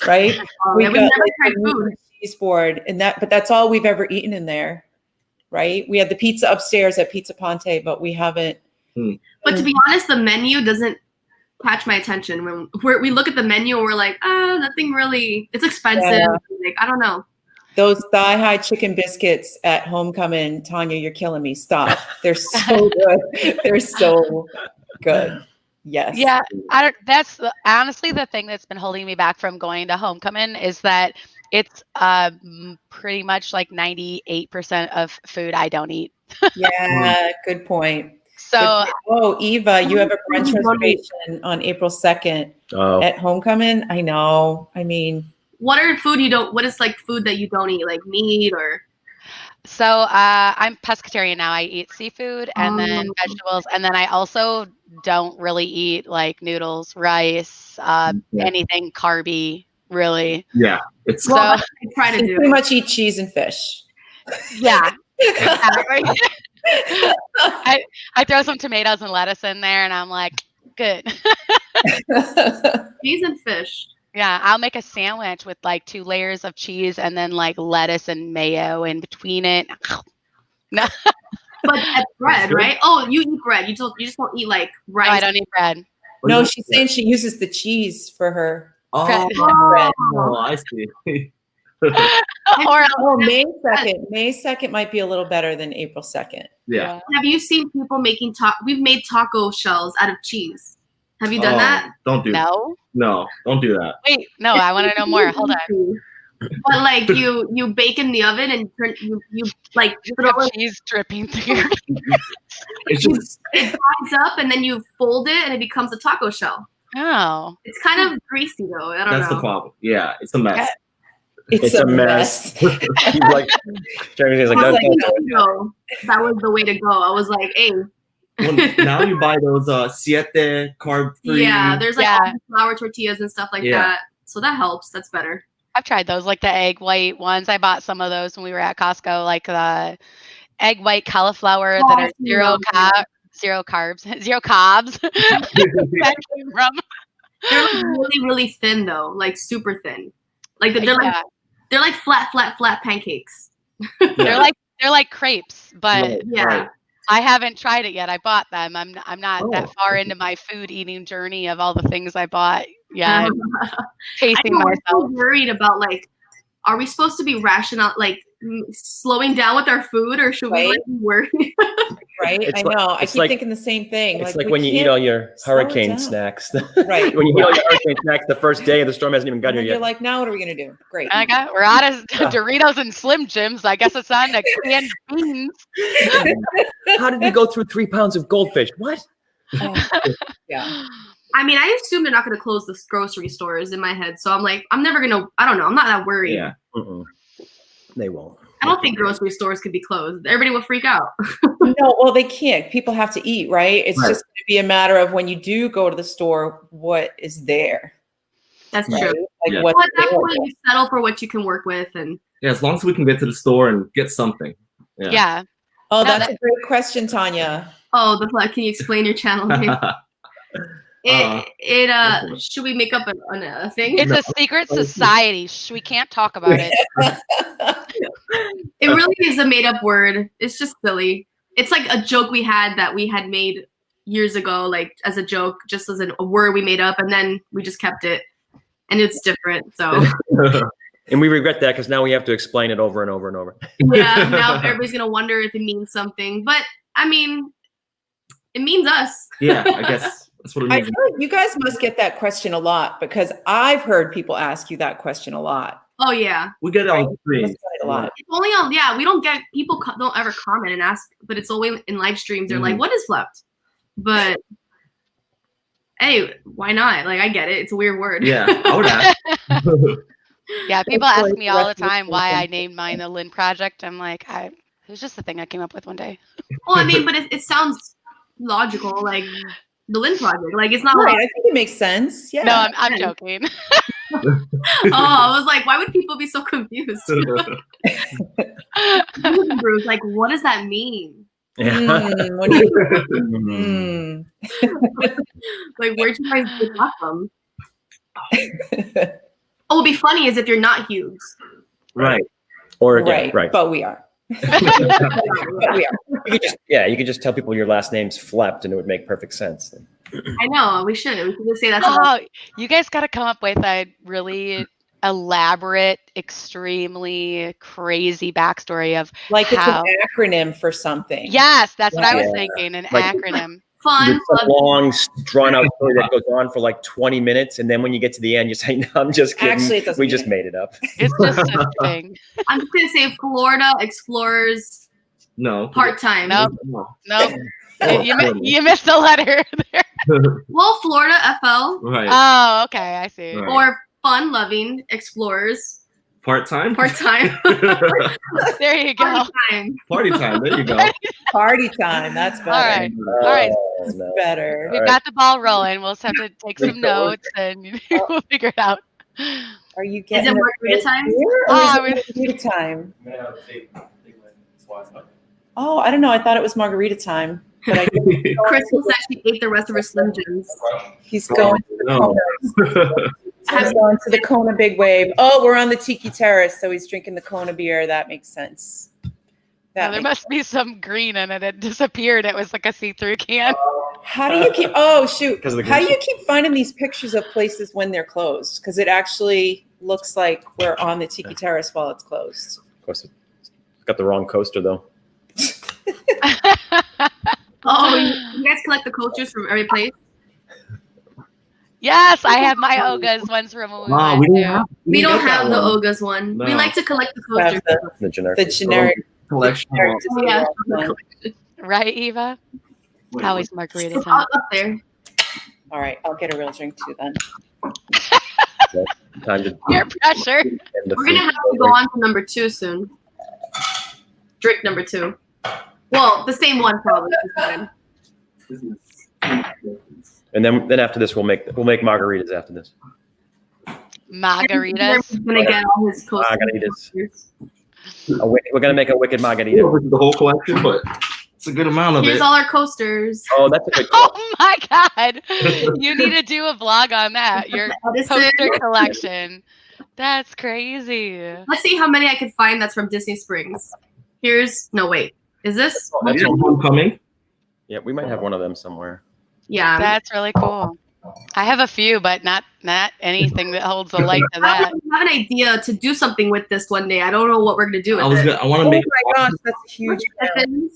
right? We never got, tried a meat food. and cheese board, but that's all we've ever eaten in there, right? We had the pizza upstairs at Pizza Ponte, but we haven't. But to be honest, the menu doesn't catch my attention. When we look at the menu and we're like, oh, nothing really. It's expensive. Yeah. Like, I don't know. Those thigh-high chicken biscuits at Homecoming, Tanya, you're killing me. Stop. They're so good. They're so good. Yes. Yeah, that's honestly the thing that's been holding me back from going to Homecoming is that it's pretty much like 98% of food I don't eat. Yeah. Good point. So Oh, Eva, you have a brunch reservation on April 2nd Oh, at Homecoming. I know. I mean, What is like food that you don't eat, like meat or? I'm pescatarian now. I eat seafood and then Oh. vegetables, and then I also don't really eat like noodles, rice, anything carby, really. Yeah, it's So Well, I try to you do. pretty much eat cheese and fish. yeah, I throw some tomatoes and lettuce in there, and I'm like, good. Cheese and fish. Yeah, I'll make a sandwich with like 2 layers of cheese and then like lettuce and mayo in between it. But that's bread, right? Oh, you eat bread. You just don't eat like No, rice. I don't eat bread. No, she's saying she uses the cheese for her Oh, bread. I see. Or Oh, May 2nd. May 2nd might be a little better than April 2nd. Yeah. Have you seen people making We've made taco shells out of cheese. Have you done Oh, that? Don't do that. no. No, don't do that. Wait, no, I want to know more. Hold on. But like you bake in the oven and you like throw it. Cheese dripping through your It's just It dries up and then you fold it and it becomes a taco shell. Oh. It's kind of greasy though. I don't that's know. the problem. Yeah, it's a mess. It's a mess. He's like, Jeremy's like, I was don't like, touch no, that was the way to go. I was like, hey, Well, now you buy those siete carb free. yeah, there's like Yeah. all the flour tortillas and stuff like Yeah. that. So that helps. That's better. I've tried those, like the egg white ones. I bought some of those when we were at Costco, like the egg white cauliflower that are zero carbs, zero cobs. That came from. They're like really, really thin though, like super thin. Like they're like Yeah. they're like flat pancakes. They're like crepes, but Right, Yeah. right. I haven't tried it yet. I bought them. I'm not that Oh, far into my food eating journey of all the things I bought. Yeah, I'm I tasting know, I'm so myself. worried about like, are we supposed to be rational, like slowing down with our food, or should we Right. like be worried? Right? It's I like- know. I it's keep like- thinking the same thing. It's like we when you eat can't- all your slow it hurricane down. snacks. Right. When you eat all your hurricane snacks the first day the storm hasn't even got And here then you're yet. like, now what are we going to do? Great. We're out of Doritos and Slim Jims. I guess it's on to canned beans. How did you go through 3 pounds of goldfish? What? Yeah. I mean, I assume they're not going to close the grocery stores in my head. So I'm like, I'm never going to, I don't know. I'm not that worried. Yeah. Mm-mm. They won't. I don't think grocery stores could be closed. Everybody would freak out. No, well, they can't. People have to eat, right? It's Right. just going to be a matter of when you do go to the store, what is there? That's Right? true. Like Yeah. what's Well, at that available. point, you settle for what you can work with. And Yeah, as long as we can get to the store and get something. Yeah. Yeah. Oh, No, that's that- a great question, Tanya. oh, can you explain your channel name? Should we make up a thing? It's a secret society. Shh, we can't talk about it. It really is a made up word. It's just silly. It's like a joke we had made years ago, like as a joke, just as a word we made up, and then we just kept it, and it's different. So And we regret that because now we have to explain it over and over and over. yeah, now everybody's gonna wonder if it means something, but I mean, it means us. Yeah, I guess that's what it I means. feel like you guys must get that question a lot because I've heard people ask you that question a lot. Oh yeah, We get it on You screen. must get it a lot. it's only on. Yeah, we don't get people don't ever comment and ask, but it's always in live streams. They're like, "What is flepped?" But hey, why not? Like, I get it. It's a weird word. Yeah, I would ask. Yeah, people That's ask like me the all the rest of the time why I season. named mine the Lynn Project. I'm like, it was just a thing I came up with one day. Well, I mean, but it sounds logical, like the Lynn Project. Like, it's not Right, I like, think it makes sense. Yeah. No, I'm Yeah. joking. oh, I was like, why would people be so confused? Bruce, like, what does that mean? Yeah. What do you Mm. Like, where'd you guys get that from? Oh, what'd be funny is if you're not Hughes. Right. Or again, right. right. But we are. But we are. You could just tell people your last name's Flept and it would make perfect sense. I know, we should. We should just say that's Oh, you guys got to come up with a really elaborate, extremely crazy backstory of Like it's how. an acronym for something. Yes, that's what I was Yeah. thinking. An Like- acronym. fun. There's some long, drawn out story that goes on for like 20 minutes. And then when you get to the end, you say, no, I'm just kidding. Actually, it doesn't we mean just it. made it up. It's just a thing. I'm just gonna say Florida Explorers No. part-time. Nope. No. Nope. Oh, You missed a letter there. Well, Florida FL Right. Oh, okay. I see. Right. or fun-loving explorers Part-time? part-time. There you go. Part-time. Party time. There you go. Party time. That's better. All right. All right. Oh, no. Better. We've All right. got the ball rolling. We'll just have to take some notes and we'll figure it out. Are you Is getting it margarita time? Here, or Oh, is it margarita time? Oh, I don't know. I thought it was margarita time. But I guess Crystal said she ate the rest of her Slim Jims. he's going to the No. Kona. He's going to the Kona Big Wave. Oh, we're on the Tiki Terrace, so he's drinking the Kona beer. That makes sense. Well, there must be some green in it. It disappeared. It was like a see-through can. How do you keep? Oh shoot! 'Cause of the How do glitch. you keep finding these pictures of places when they're closed? Because it actually looks like we're on the Tiki Terrace while it's closed. Of course, it's got the wrong coaster though. Oh, you guys collect the coasters from every place? Yes, I have my Ogas ones from when we Wow, went we to. didn't have. We don't didn't get have the that one. Ogas one. We No. like to collect the Have coasters. The generic. the generic. collection. generic Oh, yeah. one. Right, Eva? Always margarita It's time. up there. All right, I'll get a real drink too then. Time to Peer pressure. end the We're gonna food. have to go on to number 2 soon. Drink number 2. Well, the same one probably. This time. And then after this, we'll make margaritas after this. Margaritas. He's gonna get all his coasters. Margaritas. We're gonna make a wicked margarita. The whole collection, but it's a good amount of Here's it. all our coasters. Oh, that's a good call. Oh my God. You need to do a vlog on that. Your Edison. poster collection. That's crazy. Let's see how many I could find that's from Disney Springs. No, wait. Is this? That's Yeah, homecoming. Yeah, we might have one of them somewhere. Yeah. That's really cool. I have a few, but not anything that holds a light to I that. have an idea to do something with this one day. I don't know what we're gonna do with I want Oh to make. my gosh, that's a huge. amount.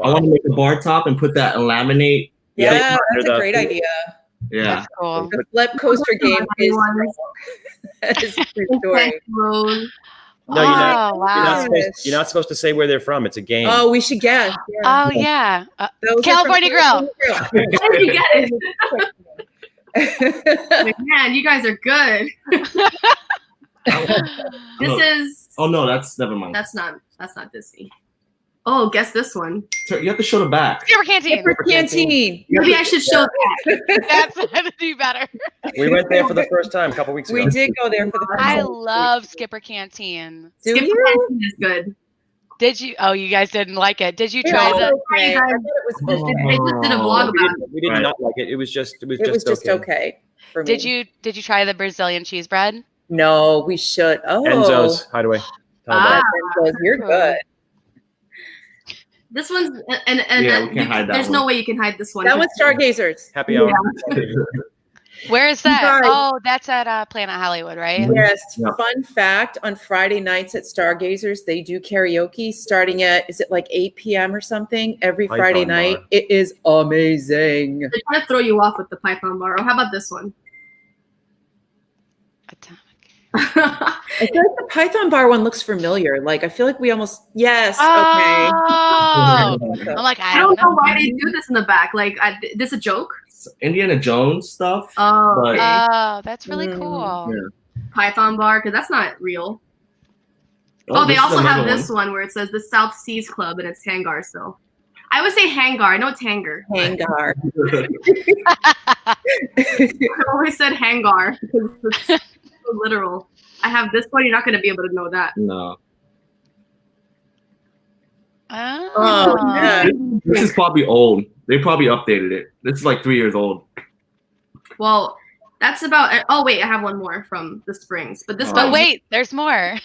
I want to make a bar top and put that and laminate. Yeah, Yeah, that's the- a great idea. Yeah. That's cool. The flip coaster game is Ones. that is a true story. Road. No, you're not. Oh, wow. You're not supposed to say where they're from. It's a game. Oh, we should guess. Oh, yeah. Those are California from Grill. How did you get it? Like, man, you guys are good. This is. Oh no, that's never mind. That's not Disney. Oh, guess this one. You have to show the back. Skipper Canteen. For Canteen. Maybe I should show that. That's gonna do better. We went there for the first time a couple weeks ago. We did go there for the first I time. love Skipper Canteen. Do Skipper you? Canteen is good. Did you? Oh, you guys didn't like it. Did you It try was the? okay. I thought it was They okay. just did a vlog about it. We did Right. not like it. It was just It was just okay for me. Did you try the Brazilian cheese bread? No, we should. Oh, Enzo's Hideaway. Ah. Enzo's, you're good. This one's and Yeah, we can't hide that there's one. no way you can hide this one. That one's Stargazers. Happy hour. Where is that? guys. Oh, that's at Planet Hollywood, right? Yes. Yeah. Fun fact: on Friday nights at Stargazers, they do karaoke starting at is it like 8 p.m. or something every Python Friday bar. night. It is amazing. They're trying to throw you off with the Python bar. Oh, how about this one? I feel like the Python bar one looks familiar. Like I feel like we almost yes. Oh, Okay. I'm like, I don't know why they do this in the back. Like, this a joke? Indiana Jones stuff. Oh, But- okay. Oh, that's really Mm, cool. yeah. Python bar, because that's not real. Oh, they this is also have another this one where it says the South Seas Club, and it's Hangar still. I would say Hangar. I know it's Hangar. Hangar. one. I always said Hangar because it's so literal. I have this one. You're not going to be able to know that. No. Oh, yeah. This is probably old. They probably updated it. This is like 3 years old. Well, that's about. Oh wait, I have one more from the Springs, but this Oh. But one. wait, there's more.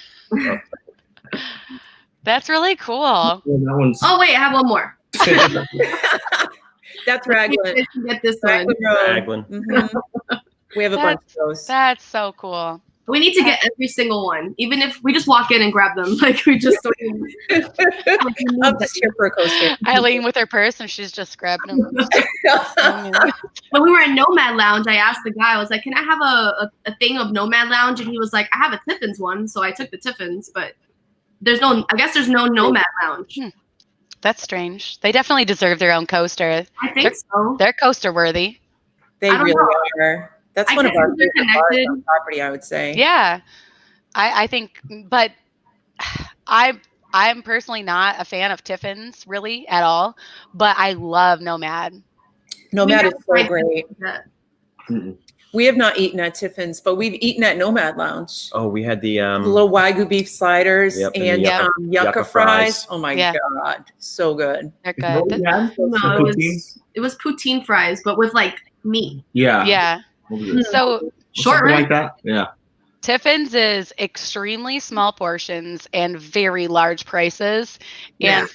That's really cool. Yeah, that one's. Oh wait, I have one more. That's You Raglan. guys can get this one. Raglan Road. Raglan. Mhm. We have a bunch of those. That's so cool. We need to get every single one, even if we just walk in and grab them. Like we just. Don't even, I'm just here for a coaster. Eileen with her purse and she's just grabbing them. When we were in Nomad Lounge, I asked the guy, I was like, can I have a thing of Nomad Lounge? And he was like, I have a Tiffin's one. So I took the Tiffin's, but I guess there's no Nomad Lounge. That's strange. They definitely deserve their own coaster. I think so. They're coaster worthy. They I don't really know. are. That's I one of guess our they're favorite bars connected. on property, I would say. Yeah. I think, but I'm personally not a fan of Tiffin's really at all, but I love Nomad. Nomad We is have so tried great. that. Mm-mm. We have not eaten at Tiffin's, but we've eaten at Nomad Lounge. Oh, we had the The little Wagyu beef sliders Yep, and and the yucca yucca fries. fries. Oh my Yeah. God. So good. They're Is that what good. we had? No, Poutine? it was poutine fries, but with like meat. Yeah. Yeah. What was it? So Short Something rib? like that. Yeah. Tiffin's is extremely small portions and very large prices. Yeah. And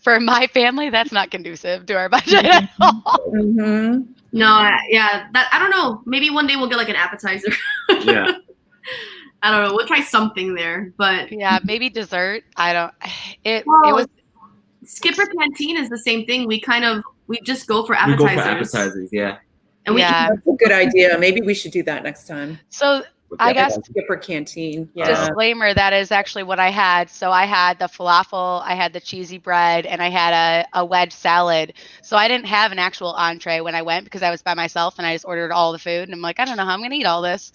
for my family, that's not conducive to our budget at all. Mm-hmm. No, that I don't know. Maybe one day we'll get like an appetizer. Yeah. I don't know. We'll try something there, but Yeah, maybe dessert. I don't. It Well, was Skipper Canteen is the same thing. We just go for We appetizers. go for appetizers. Yeah. And we Yeah. That's a good idea. Maybe we should do that next time. so. I guess Skipper Canteen. Yeah. disclaimer, that is actually what I had. So I had the falafel, I had the cheesy bread, and I had a wedge salad. So I didn't have an actual entree when I went because I was by myself and I just ordered all the food. And I'm like, I don't know how I'm gonna eat all this.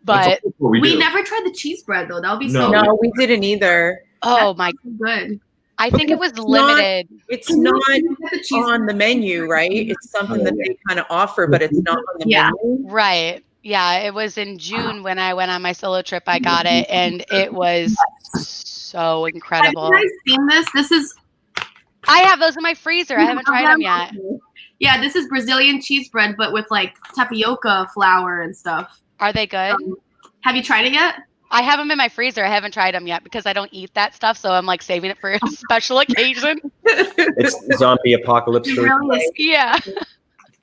But That's what we do. never tried the cheese bread though. That would be No. so No, we didn't either. oh my, good. I think it was It's not- limited. It's not Get the cheese on the menu, right? It's something that they kind of offer, but it's not on the Yeah. menu. Right. Yeah, it was in June when I went on my solo trip. I got it, and it was so Have incredible. you guys seen this? This is I have those in my freezer. I haven't tried them yet. Yeah, this is Brazilian cheese bread, but with like tapioca flour and stuff. Are they good? Have you tried it yet? I have them in my freezer. I haven't tried them yet because I don't eat that stuff. So I'm like saving it for a special occasion. It's zombie apocalypse It food. really is. Yeah.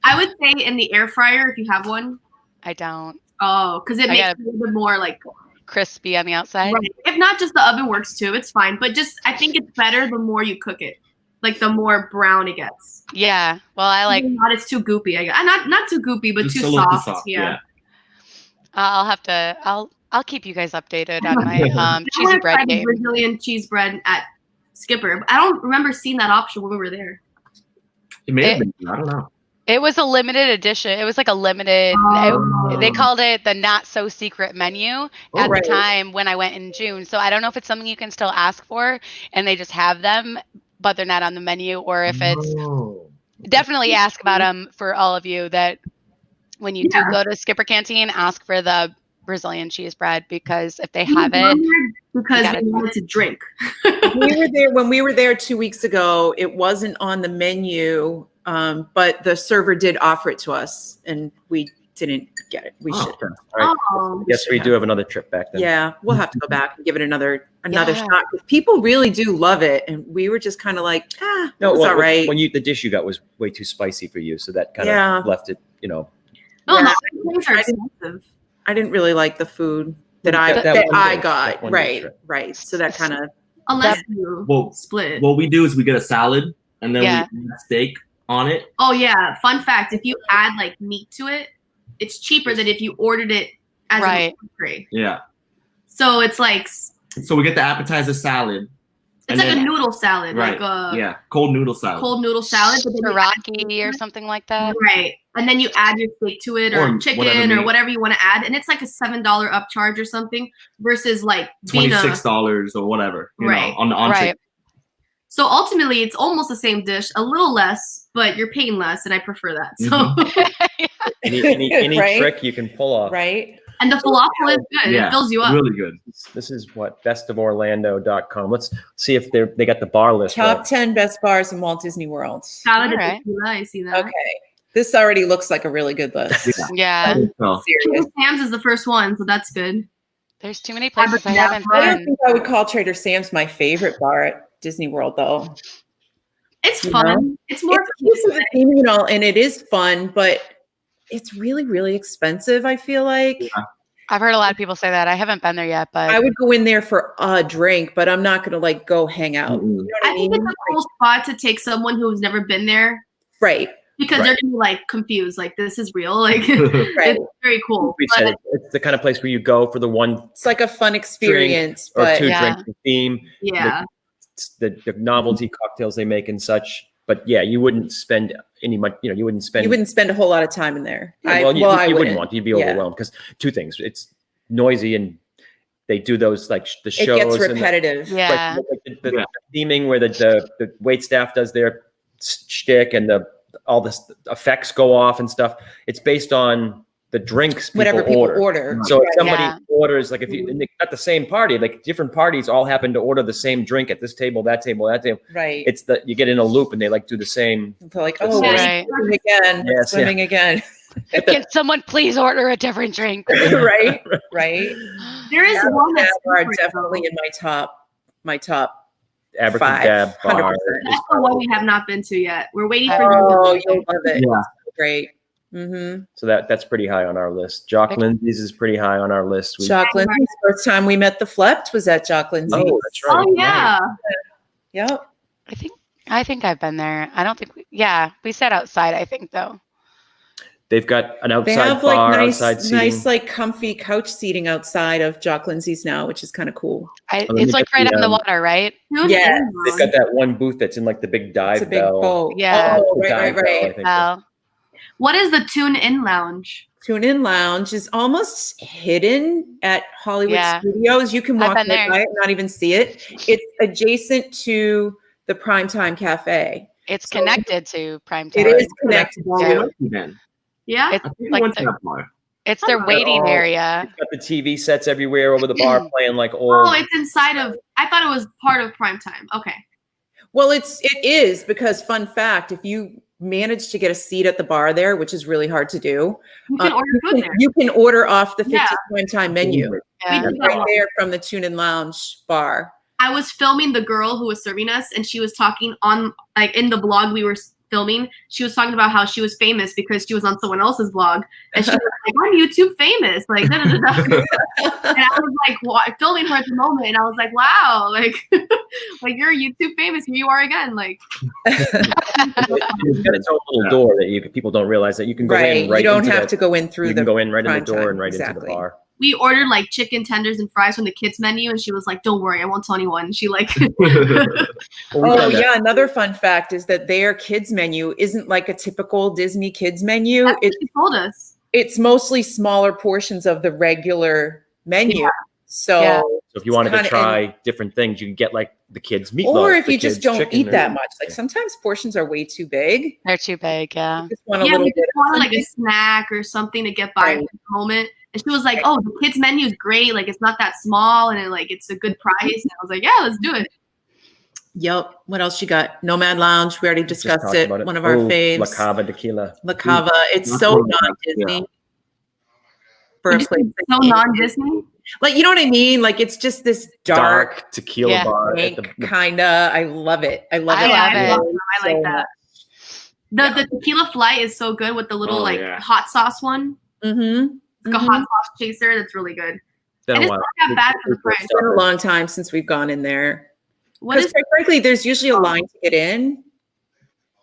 I would say in the air fryer if you have one. I don't. Oh, because it I makes gotta- it a little bit more like. Crispy on the outside. Right. If not, just the oven works too. It's fine, but just I think it's better the more you cook it, like the more brown it gets. Yeah. Well, I like. Not it's too goopy. Not too goopy, but Just too a little soft. too Yeah. I'll have to. I'll keep you guys updated on my I cheesy wanna bread try the game. Brazilian cheese bread at Skipper. But I don't remember seeing that option when we were there. It may have been. I don't know. It was a limited edition. It was like a limited. They called it the not so secret menu at right. the time when I went in June. So I don't know if it's something you can still ask for, and they just have them, but they're not on the menu, or if it's Oh. definitely ask about them for all of you that when you do go to Skipper Canteen, ask for the Brazilian cheese bread, because if they have it, Because gotta- we wanted to drink. When we were there 2 weeks ago, it wasn't on the menu, but the server did offer it to us, and we didn't get it. We should. Okay. All right. Oh. Yes, we do have another trip back then. Yeah, we'll have to go back and give it another Yeah. shot. 'Cause people really do love it, and we were just kind of like, No, it's well, all right. when the dish you got was way too spicy for you, so that kind Yeah. of left it. You know, No, Yeah. no, things are expensive. I didn't really like the food that I That that one I dish, got. that one dish, Right, right. right. So that kind of Unless you Well, split. what we do is we get a salad and then Yeah. we add steak on it. Oh yeah, fun fact: if you add like meat to it, it's cheaper than if you ordered it as Right. a tray. Yeah. So it's like So we get the appetizer salad. it's and like then- a noodle salad, Right. like a Yeah. Cold noodle salad. cold noodle salad. But then you add- teriyaki or something like that. right, and then you add your steak to it, or Or chicken, whatever or meat. whatever you want to add, and it's like a $7 upcharge or something versus like Vina. $26 or whatever. You Right. know, on the entree. Right. So ultimately, it's almost the same dish, a little less, but you're paying less, and I prefer that. So any Right. trick you can pull off. right. and the falafel is good; Yeah. it fills you up. Really good. This is what bestoforlando.com. Let's see if they got the bar list. Top right. 10 best bars in Walt Disney World. Salad All right. and tequila, I see that. Okay, this already looks like a really good list. Yeah. Yeah. So, Serious. Trader Sam's is the first one, so that's good. There's too many places I Yeah. haven't I don't been. think I would call Trader Sam's my favorite bar at Disney World, though. It's You fun. know? It's more It's a piece of the theme, you know, and it is fun, but it's really, really expensive. I feel like I've heard a lot of people say that. I haven't been there yet, but I would go in there for a drink, but I'm not gonna like go hang out. You know what I I think mean? it's a cool spot to take someone who's never been there Right, because Right. they're gonna be like confused, like this is real. Like right. it's very cool. We But said it's the kind of place where you go for the one It's like a fun experience, or but two Yeah. drink theme, yeah, the novelty cocktails they make and such. But yeah, you wouldn't spend any money. You know, you wouldn't spend. you wouldn't spend a whole lot of time in there. Yeah, I you wouldn't wouldn't. want. You'd be Yeah. overwhelmed because two things. It's noisy and they do those like the It shows. gets and the- repetitive. yeah. like the theming where the wait staff does their shtick and all this effects go off and stuff. It's based on the drinks Whatever people order. So if somebody Yeah. orders, like if you at the same party, like different parties all happen to order the same drink at this table, that table, that table. Right. It's that you get in a loop and they like do the same. They're like, That's oh, we're right. swimming again. We're Yes, yeah. swimming again. Can someone please order a different drink? right. Right. there is Yeah, one that's are different, definitely though. in my top. Abracadabra bar. 100%. That's the one we have not been to yet. We're waiting for Oh, you. you'll love it. Yeah. Great. Mm-hmm. So that's pretty high on our list. Jock Lindsay's is pretty high on our list. Jock Lindsay's first time we met the Flept was at Jock Lindsay's. Oh, that's right. Oh yeah, Yep. I think I've been there. I don't think we sat outside, I think though. They've got an They outside have bar, like outside seating. nice, like comfy couch seating outside of Jock Lindsay's now, which is kind of cool. let me It's like get right the, on the water, right? Tune Yeah. in, They've got that one booth that's in like the big dive It's a big bell. boat. Yeah. Oh, The right, dive right, bell, I right. think. Well, What is the Tune In Lounge? Tune In Lounge is almost hidden at Hollywood Yeah. Studios. You can I've walk been right there. by it, not even see it. It's adjacent to the Primetime Cafe. it's So- connected to prime It time. is connected Yeah. to. Then. Yeah, It's I think we like went to the- that bar. It's their waiting Oh. area. It's got the TV sets everywhere over the bar playing like Oh, old. it's inside of. I thought it was part of Prime Time. Okay. Well, it is because fun fact, if you manage to get a seat at the bar there, which is really hard to do, You can order food there. you can order off the 50 Yeah. Primetime menu Yeah. We did that right one. there from the Tune In Lounge bar. I was filming the girl who was serving us, and she was talking on like in the blog we were filming. She was talking about how she was famous because she was on someone else's blog, and she was like, "I'm YouTube famous." Like, da, da, da, da. And I was like, filming her at the moment, and I was like, "Wow, like, like you're YouTube famous. Here you are again." Like, It's got its own little door that people don't realize that you can go Right. in right You don't into have that- to go in through You the can go in right in the Primetime, door and right into exactly. the bar. we ordered like chicken tenders and fries from the kids menu, and she was like, "Don't worry, I won't tell anyone." She like, Oh yeah, another fun fact is that their kids menu isn't like a typical Disney kids menu. that's what she told us. It's mostly smaller portions of the regular menu. Yeah. So, Yeah. So if you wanted to kinda- try different things, you can get like the kids' meatloaf. or if the you just kids' don't chicken, eat or- that much, like sometimes portions are way too big. They're too big. Yeah. You just want a Yeah, little we bit. just wanted like something. a snack or something to get by Right. for the moment. And she was like, "Oh, the kids menu is great. Like it's not that small, and it's a good price." And I was like, "Yeah, let's do it." Yep. What else you got? Nomad Lounge. We already Just discussed talked it. about One of our Oh, faves. La Cava Tequila. La Cava. It's That's so one of my- non-Disney. yeah. For a Would you place say like so Disney. non-Disney. Like, you know what I mean? Like, it's just this dark, tequila Yeah. bar. At pink the, kind of. I love it. I love I it. love it. I like So that. The tequila flight is so good with the little Oh, yeah. hot sauce one. Mm-hmm. It's like a hot sauce chaser. That's really good. been And a it's while. not that bad for the price. It's been a long time since we've gone in there. What Because is quite frankly, there's usually a line to get in.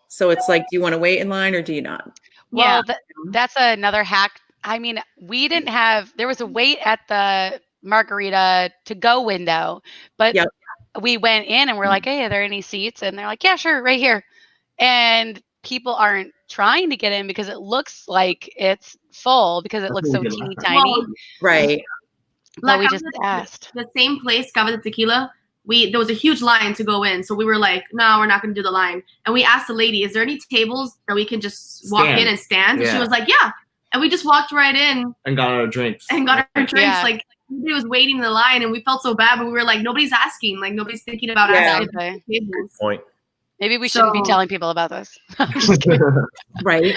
So it's like, do you want to wait in line or do you not? Well, Yeah. that's another hack. I mean, we didn't have, there was a wait at the margarita to go window, but Yep. we went in and we're like, hey, are there any seats? And they're like, yeah, sure, right here. And people aren't trying to get in because it looks like it's full because it looks so That's what we teeny did tiny. Well, Right. But we I just was- asked. the same place, Cava de Tequila. There was a huge line to go in, so we were like, no, we're not going to do the line. And we asked the lady, is there any tables that we can just walk Stand. in and stand? And she Yeah. was like, yeah. And we just walked right in And got our drinks. and got our drinks. Yeah. Like everybody was waiting in the line, and we felt so bad, but we were like, nobody's asking. Like nobody's thinking about Yeah. asking Okay. for tables. Point. Maybe we shouldn't be So- telling people about this. I'm just kidding. Right.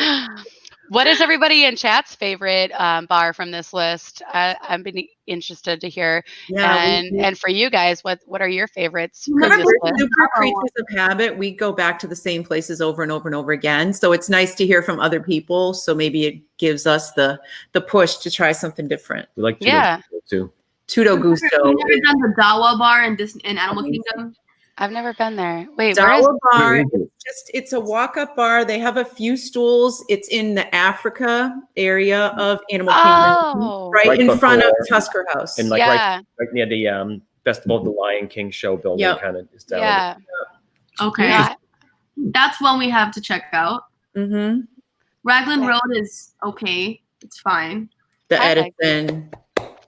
What is everybody in chat's favorite bar from this list? I've been interested to hear. Yeah. and for you guys, what are your favorites from Whenever this we're list? super creatures of habit, we go back to the same places over and over and over again. So it's nice to hear from other people. So maybe it gives us the push to try something different. We like Yeah. too. Tudo Gusto. We've never done the Dawa bar in Animal Amazing. Kingdom. I've never been there. Wait, where is? Dawa Bar. Where is it? It's a walk-up bar. They have a few stools. It's in the Africa area of Animal Kingdom. Oh, Right Right in front of before- Tusker House. And like yeah, right near the Festival of the Lion King show building Yep. kind of is down yeah, Okay. yeah. That's one we have to check out. Mm-hmm. Raglan Yeah. Road is okay. It's fine. The I like Edison,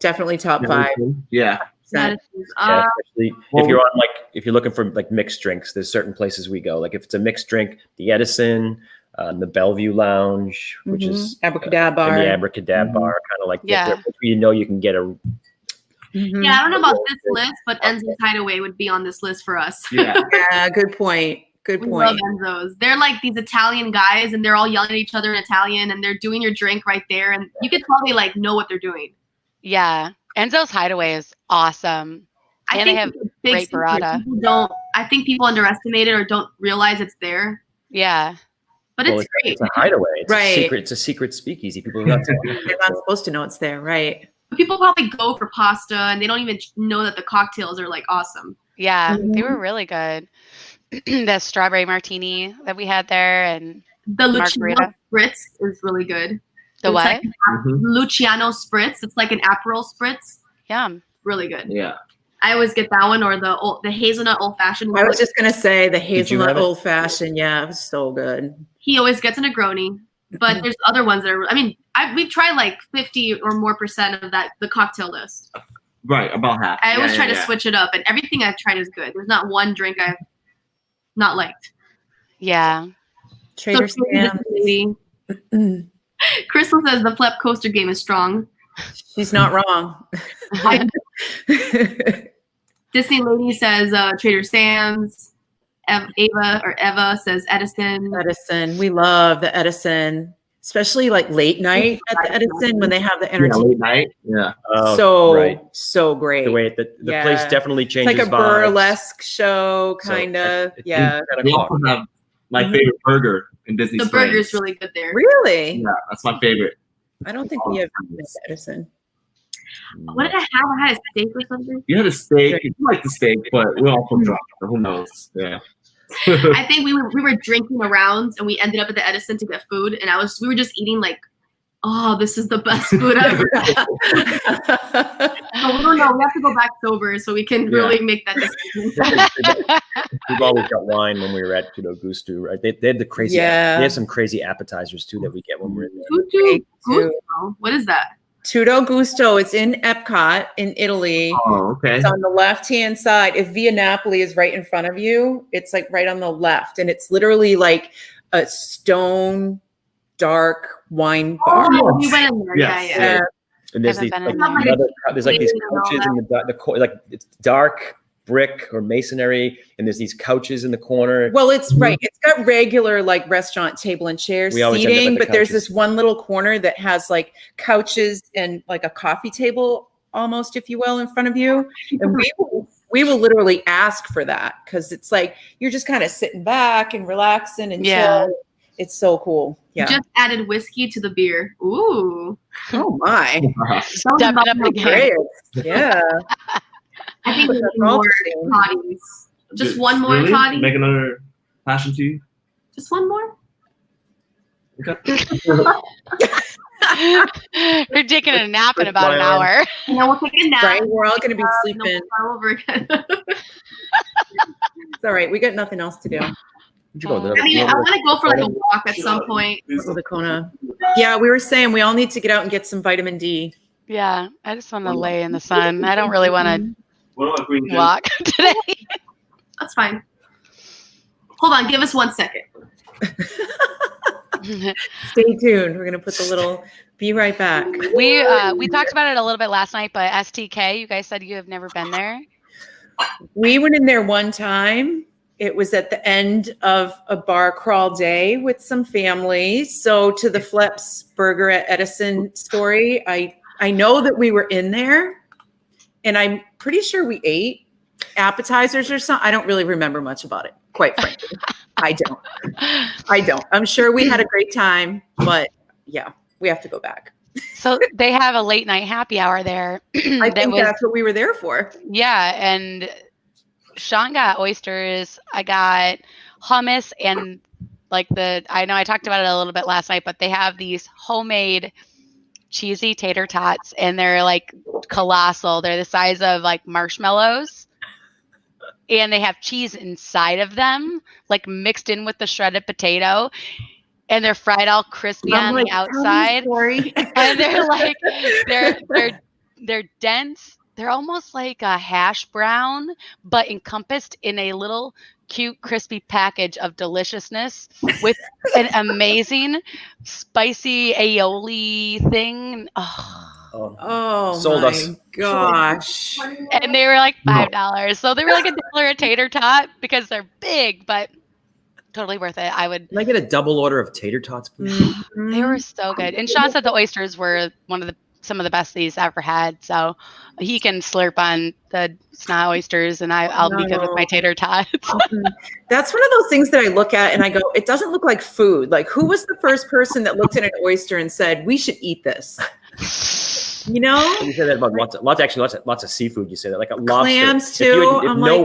definitely top 5. Yeah. Percent. Yeah, especially well, if you're on if you're looking for like mixed drinks, there's certain places we go. Like if it's a mixed drink, the Edison, the Bellevue Lounge, which is Abracadabra. and the Abracadabra Mhm. bar, kind of like Yeah. which you know you can get a Mhm. Yeah, I don't know about this list, but Enzo's Hideaway would be on this list for us. Yeah. Yeah, good point. Good We love point. Enzo's. They're like these Italian guys, and they're all yelling at each other in Italian, and they're doing your drink right there, and you can tell they like know what they're doing. Yeah. Enzo's Hideaway is awesome. I And think they have it's a big great secret. burrata. People don't. I think people underestimate it or don't realize it's there, Yeah. but well, it's great. it's a hideaway. It's Right. a secret. It's a secret speakeasy. People are not They're not supposed to know it's there, right? People probably go for pasta, and they don't even know that the cocktails are like awesome. Yeah. They were Mhm. really good. The strawberry martini that we had there and The Luciano Margarita. Spritz is really good. the It's what? like Mhm. Luciano Spritz. It's like an Aperol Spritz. Yum. Really good. Yeah. I always get that one or the hazelnut old fashioned. I was just gonna say the you hazelnut have it? old fashioned. Yeah, it was so good. He always gets a Negroni, but there's other ones that are. I mean, we've tried like 50 or more % of the cocktail list. Right. About half. I always Yeah, try yeah, to yeah. switch it up, and everything I've tried is good. There's not one drink I've not liked. Yeah. Trader So, Sam. Crystal says the Flep Coaster game is strong. She's not wrong. Disney Lady says Trader Sam's. Eva says Edison. Edison. We love the Edison, especially like late night at the Edison when they have the Yeah, entertainment. late night. Yeah. Oh, So right. so great. The way the Yeah. place definitely It's changes like a vibes. burlesque show, So kind of. at Yeah. 10 We o'clock. also have my Mhm. favorite burger in Disney The Springs. burger's really good there. Really? Yeah, that's my favorite. I don't think we have been to Edison. What did I have? I had a steak or something. You had a steak. You like the steak, but we're also drunk. So who knows? Yeah. I think we were drinking around and we ended up at the Edison to get food, and we were just eating like Oh, this is the best food ever. No, we don't know. We have to go back sober so we can really make that decision. We've always got wine when we were at Tudo Gusto, right? They have the crazy. Yeah. They have some crazy appetizers too that we get when we're in there. Tudo Gusto. What is that? Tudo Gusto. It's in Epcot in Italy. Oh, okay. It's on the left-hand side. If Via Napoli is right in front of you, it's like right on the left. And it's literally like a stone, dark wine bar. Oh, we went in there. Yes. Yeah. And there's Haven't these been like, in there. there's like these and all couches in like it's dark brick or masonry, and there's these couches in the corner. Well, it's right. It's got regular like restaurant table and chairs We always end up at seating, the but there's couches. this one little corner that has like couches and like a coffee table almost, if you will, in front of you. And we will literally ask for that because it's like you're just kind of sitting back and relaxing and Yeah. chill. It's so cool. Yeah. Just added whiskey to the beer. Ooh. Oh my. Step it up the game. Great. Yeah. I think we need That's all more the same. toddies. Just one more Really? toddy. Make another passion tea. Just one more. Okay. We're taking a nap in about an hour. And then we'll take a nap. Right. We're all going to be And then sleeping. we'll start over again. It's all right. We got nothing else to do. Where'd you go? Oh. I mean, I want to go for like a walk at some point. With the Kona. Yeah, we were saying we all need to get out and get some vitamin D. Yeah, I just want to lay in the sun. I don't really want What do I bring? to walk today. That's fine. Hold on, give us 1 second. Stay tuned. We're gonna put the little. Be right back. we talked about it a little bit last night, but STK, you guys said you have never been there. We went in there one time. It was at the end of a bar crawl day with some family. So to the Fleps Burger at Edison story, I know that we were in there, and I'm pretty sure we ate appetizers or something. I don't really remember much about it, quite frankly. I don't. I'm sure we had a great time, but yeah, we have to go back. So they have a late night happy hour there. I think that's what we were there for. Yeah, and Sean got oysters. I got hummus and I know I talked about it a little bit last night, but they have these homemade cheesy tater tots and they're like colossal. They're the size of like marshmallows. And they have cheese inside of them, like mixed in with the shredded potato. And they're fried all crispy on the outside. And they're like, they're dense. They're almost like a hash brown, but encompassed in a little cute, crispy package of deliciousness with an amazing spicy aioli thing. Oh, Sold my us. gosh. And they were like $5. So they were like $1 a tater tot because they're big, but totally worth it. I would. Can I get a double order of tater tots, please? Mhm. They were so good. And Sean said the oysters were some of the best he's ever had. So he can slurp on the snot oysters and I'll be good with my tater tots. That's one of those things that I look at and I go, it doesn't look like food. Like, who was the first person that looked at an oyster and said, we should eat this? You know? You say that about lots of seafood. You say that like a lobster. Clams, too.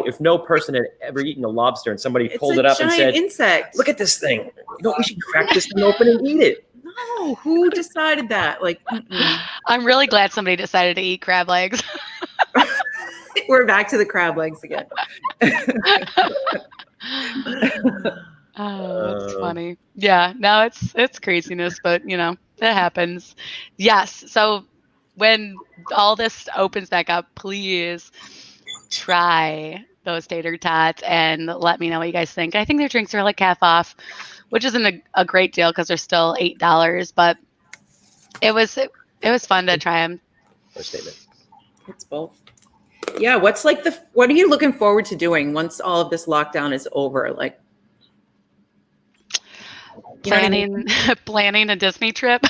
If no person had ever eaten a lobster and somebody It's pulled a it up and giant said, insect. "Look at this thing. You know, we should crack this thing open and eat it." No, who decided that? Like, I'm really glad somebody decided to eat crab legs. we're back to the crab legs again. Oh, that's funny. Yeah, no, it's craziness, but you know, it happens. Yes. So when all this opens back up, please try those tater tots and let me know what you guys think. I think their drinks are like half off, which isn't a great deal because they're still $8, but it was fun to try them. Statement. It's both. Yeah. What are you looking forward to doing once all of this lockdown is over? Like, planning a Disney trip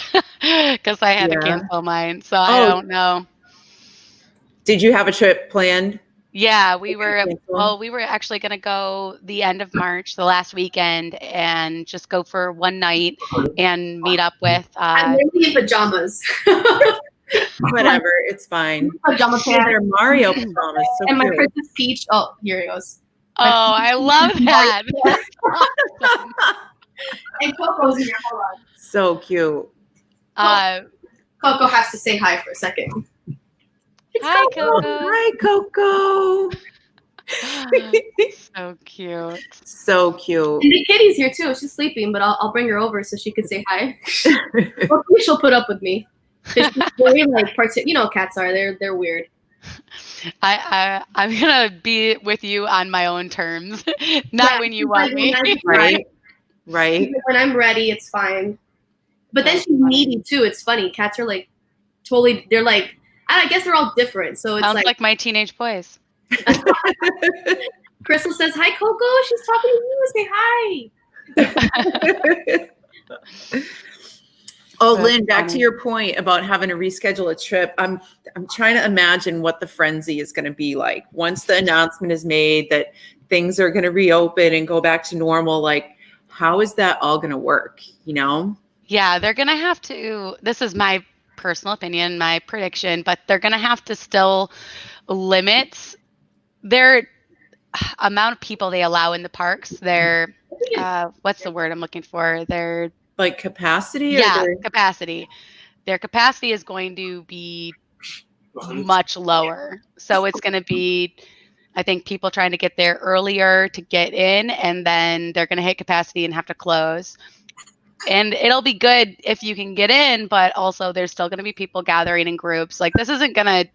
because I had to cancel mine. So I don't know. Did you have a trip planned? Yeah, we were actually going to go the end of March, the last weekend, and just go for one night and meet up with. I'm maybe in pajamas. Whatever, it's fine. Pajama pants. They're Mario pajamas. So And my cute. Princess Peach. Oh, here it goes. Oh, I love that. And Coco's here. Hold on. So cute. Coco has to say hi for a second. Hi, Coco. Hi, Coco. So cute. So cute. And the kitty's here too. She's sleeping, but I'll bring her over so she can say hi. Hopefully she'll put up with me. She's very like cats are. They're weird. I'm gonna be with you on my own terms, not when you want me. Right. Right. When I'm ready, it's fine. But then she's needy too. It's funny. Cats are like totally. They're like, I guess they're all different. So it's Sounds like my teenage boys. Crystal says, "Hi, Coco." She's talking to you. Say hi. Oh, That's Lynn, back to funny. your point about having to reschedule a trip. I'm trying to imagine what the frenzy is going to be like once the announcement is made that things are going to reopen and go back to normal. Like, how is that all going to work? Yeah, they're gonna have to. This is my personal opinion, my prediction, but they're gonna have to still limit their amount of people they allow in the parks. Their what's the word I'm looking for? Their Like capacity? capacity. Their capacity is going to be much lower. So it's going to be, I think, people trying to get there earlier to get in, and then they're going to hit capacity and have to close. And it'll be good if you can get in, but also there's still going to be people gathering in groups. Like, this isn't going to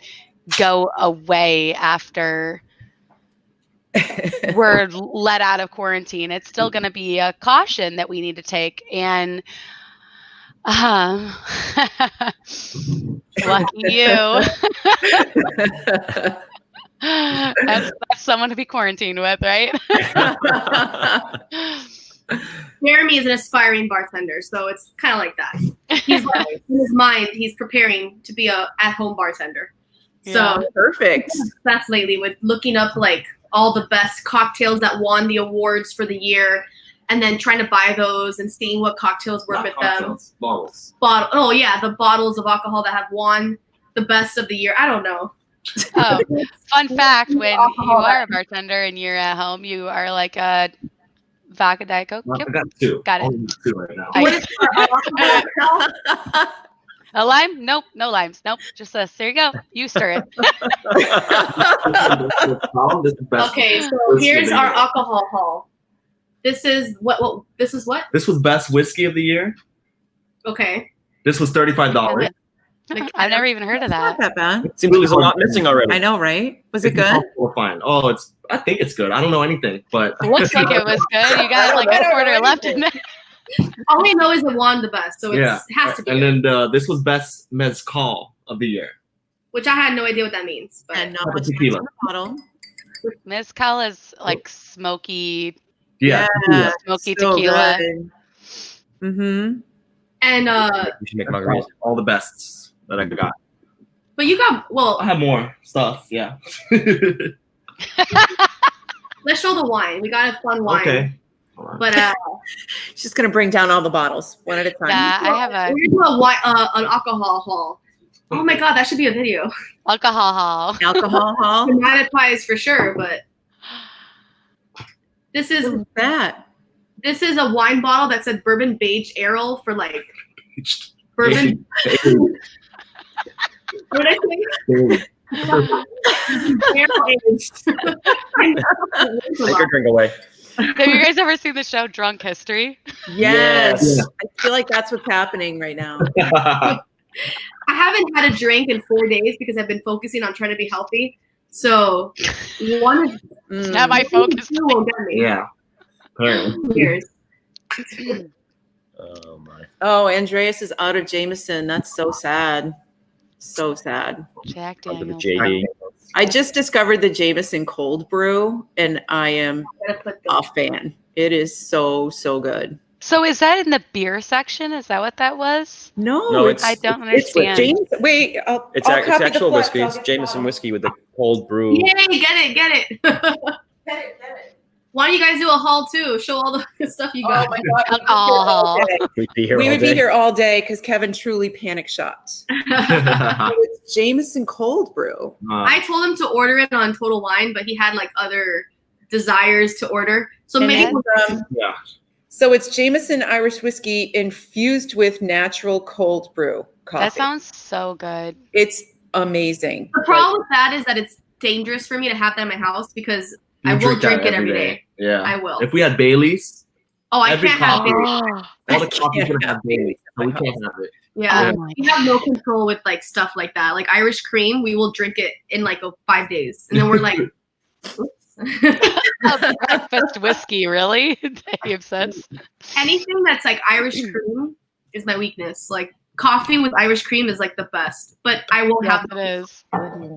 go away after we're let out of quarantine. It's still going to be a caution that we need to take. And lucky you. That's someone to be quarantined with, right? Jeremy is an aspiring bartender, so it's kind of like that. He's like, in his mind, he's preparing to be a at-home bartender. So Perfect. that's lately with looking up like all the best cocktails that won the awards for the year, and then trying to buy those and seeing what cocktails work with them. Bottles. Oh yeah, the bottles of alcohol that have won the best of the year. I don't know. Oh, fun fact: when you are a bartender and you're at home, you are like a vodka Diet Coke. I got two. Got it. Only two right now. What is A lime? Nope, no limes. Nope, just this. There you go. You stir it. Okay, so here's our alcohol haul. This is what? This is what? This was best whiskey of the year. Okay. This was $35. I've never even heard of Not that. that bad. Seems like there's a lot missing already. I know, right? Was it good? We're fine. Oh, I think it's good. I don't know anything, but Looks like it was good. You got like a quarter left in there. All we know is it won the best, so it has to be. And good. then this was best mezcal of the year. Which I had no idea what that means. But And not much Tequila. in the bottle. Mezcal is like smoky Yeah. Smoky tequila. Mm-hmm. and You should make margaritas. All the bests that I got. but you got I have more stuff. Yeah. let's show the wine. We got a fun wine. Okay. But She's gonna bring down all the bottles one at a time. Yeah, I have a we're gonna do an alcohol haul. Oh my god, that should be a video. alcohol haul. Alcohol haul. Monetize for sure, but this is What's that? this is a wine bottle that said bourbon beige Errol for like bourbon. What did I say? Barrel aged. Take your drink away. Have you guys ever seen the show Drunk History? Yes. Yeah. I feel like that's what's happening right now. I haven't had a drink in 4 days because I've been focusing on trying to be healthy. So one of Not my focus. two won't get me. Yeah. Apparently. Cheers. Oh my. Oh, Andreas is out of Jameson. That's so sad. So sad. Jack Under the Daniels. JD. I just discovered the Jameson cold brew and I am Gotta put a the fan. It is so good. So is that in the beer section? Is that what that was? No, it's- I don't it's with understand. Jameson. Wait, I'll It's copy the actual flex. whiskey. I'll It's get Jameson the whiskey with the cold brew. Yay, get it. Get it, get it. Why don't you guys do a haul too? Show all the good stuff you got. Oh my god. Alcohol. We'd be here We all would be day. here all day because Kevin truly panic shopped. It's Jameson cold brew. I told him to order it on Total Wine, but he had like other desires to order. So And maybe then, yeah. So it's Jameson Irish whiskey infused with natural cold brew coffee. That sounds so good. It's amazing. The problem with that is that it's dangerous for me to have that in my house because I will that drink it every day. Yeah. I will. If we had Bailey's, Oh, I every can't have coffee- Bailey's. all the coffees would have Bailey's. So we can't have it. Yeah. Oh my We have no control with like stuff like that. Like Irish cream, we will drink it in like 5 days. And then we're like, oops. A breakfast whiskey, really? Are you obsessed? Anything that's like Irish cream is my weakness. Like coffee with Irish cream is like the best. But I will Yes, have it is. What do you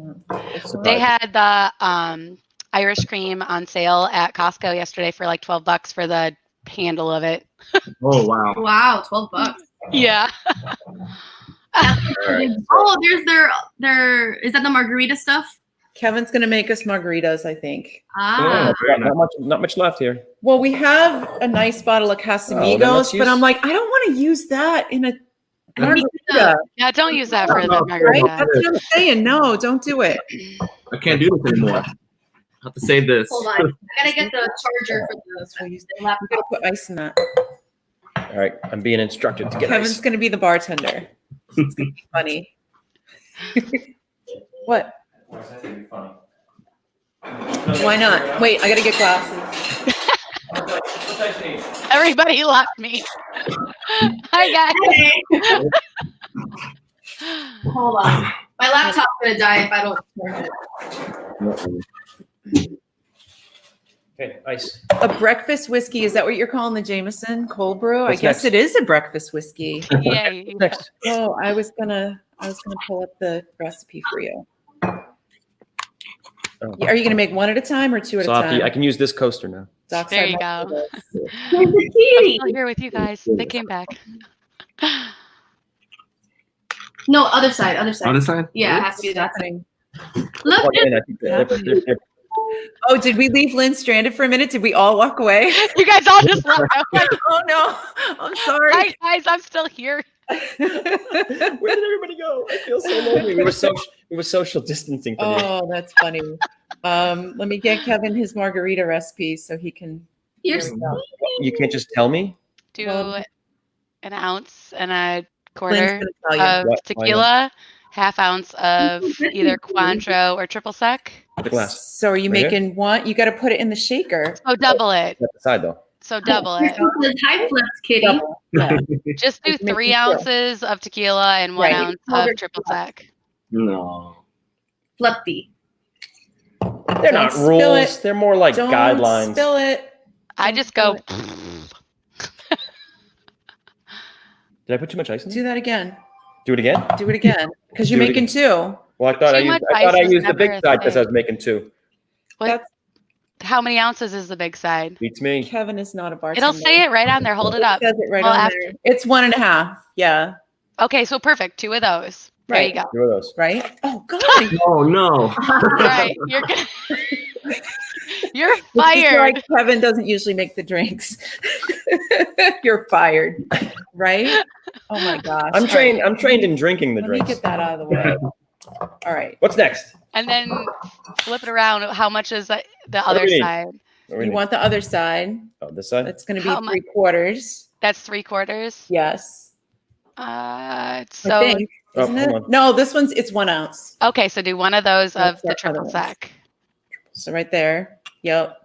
want? They had the Irish cream on sale at Costco yesterday for like $12 for the handle of it. Oh wow. wow, $12. Yeah. Oh, there's their is that the margarita stuff? Kevin's gonna make us margaritas, I think. Ah. Yeah, not much left here. Well, we have a nice bottle of Casamigos, then let's but use- I'm like, I don't want to use that in a Me margarita, too. Yeah, don't use that for the right? margarita. That's what I'm saying. No, don't do it. I can't do this anymore. I have to save this. Hold on. I gotta get the charger for the I'm laptop. gonna put ice in that. All right, I'm being instructed to get Kevin's ice. gonna be the bartender. It's gonna be funny. What? Why not? Wait, I gotta get glasses. Everybody left me. Hi, guys. Hold on. My laptop's gonna die if I don't charge it. Okay, ice. A breakfast whiskey, is that what you're calling the Jameson cold brew? What's I guess next? it is a breakfast whiskey. Yay. Next. Oh, I was gonna pull up the recipe for you. Oh. Are you gonna make one at a time or two at So a I time? can use this coaster now. Doc There said you not go. to do this. Where's the I'm kitty? still here with you guys. They came back. No, other side, other side. Other side? Yeah, it has to be that side. Happening. Look, Plug in, I think they're- Oh, did we leave Lynn stranded for a minute? Did we all walk away? You guys all just left. I'm like, Oh no, I'm sorry. hi, guys. I'm still here. Where did everybody go? I feel so lonely. We were social distancing from you. Oh, that's funny. Let me get Kevin his margarita recipe so he can. you're There we go. You can't just tell me. Do Well- an ounce and a Lynn's quarter gonna tell you. of Why not? tequila, half ounce of either Cointreau or triple sec. The glass. So are you Right here? making one? You got to put it in the shaker. So double it. At the side though. So double it. the high flips, kitty. Double. Yeah. Just do Make me 3 feel. ounces of tequila and 1 Right. ounce of triple sec. No. Flippy. They're Don't not spill rules. it. They're more like Don't guidelines. spill it. I Don't just go. spill Did I put too much ice in? Do that again. Do it again? Do it again. Because you're Do it making two. Well, I thought Too I much used ice is the never big a side because I thing. was making two. What? That's- How many ounces is the big side? Beats me. Kevin is not a bartender. It'll say it right on there. Hold it up. says it right Well, on after- there. It's 1.5. Yeah. Okay, so perfect. 2 of those. There you Right. go. Two of those. Right? Oh, God. Oh no. Right. You're good. You're This is why fired. Kevin doesn't usually make the drinks. You're fired. Right? Oh my gosh. I'm All trained. right. I'm trained in drinking the Let me drinks. get that out of the way. All right. What's next? And then flip it around. How much is the other do we need? side? What do we You need? want the other side. Oh, this side? That's going to How be much? 3/4. That's 3/4. Yes. So I think. Oh, Isn't hold it? on. No, this one's, it's 1 ounce. okay, so do one of those of That's the our triple other ones. sec. So right there. Yep.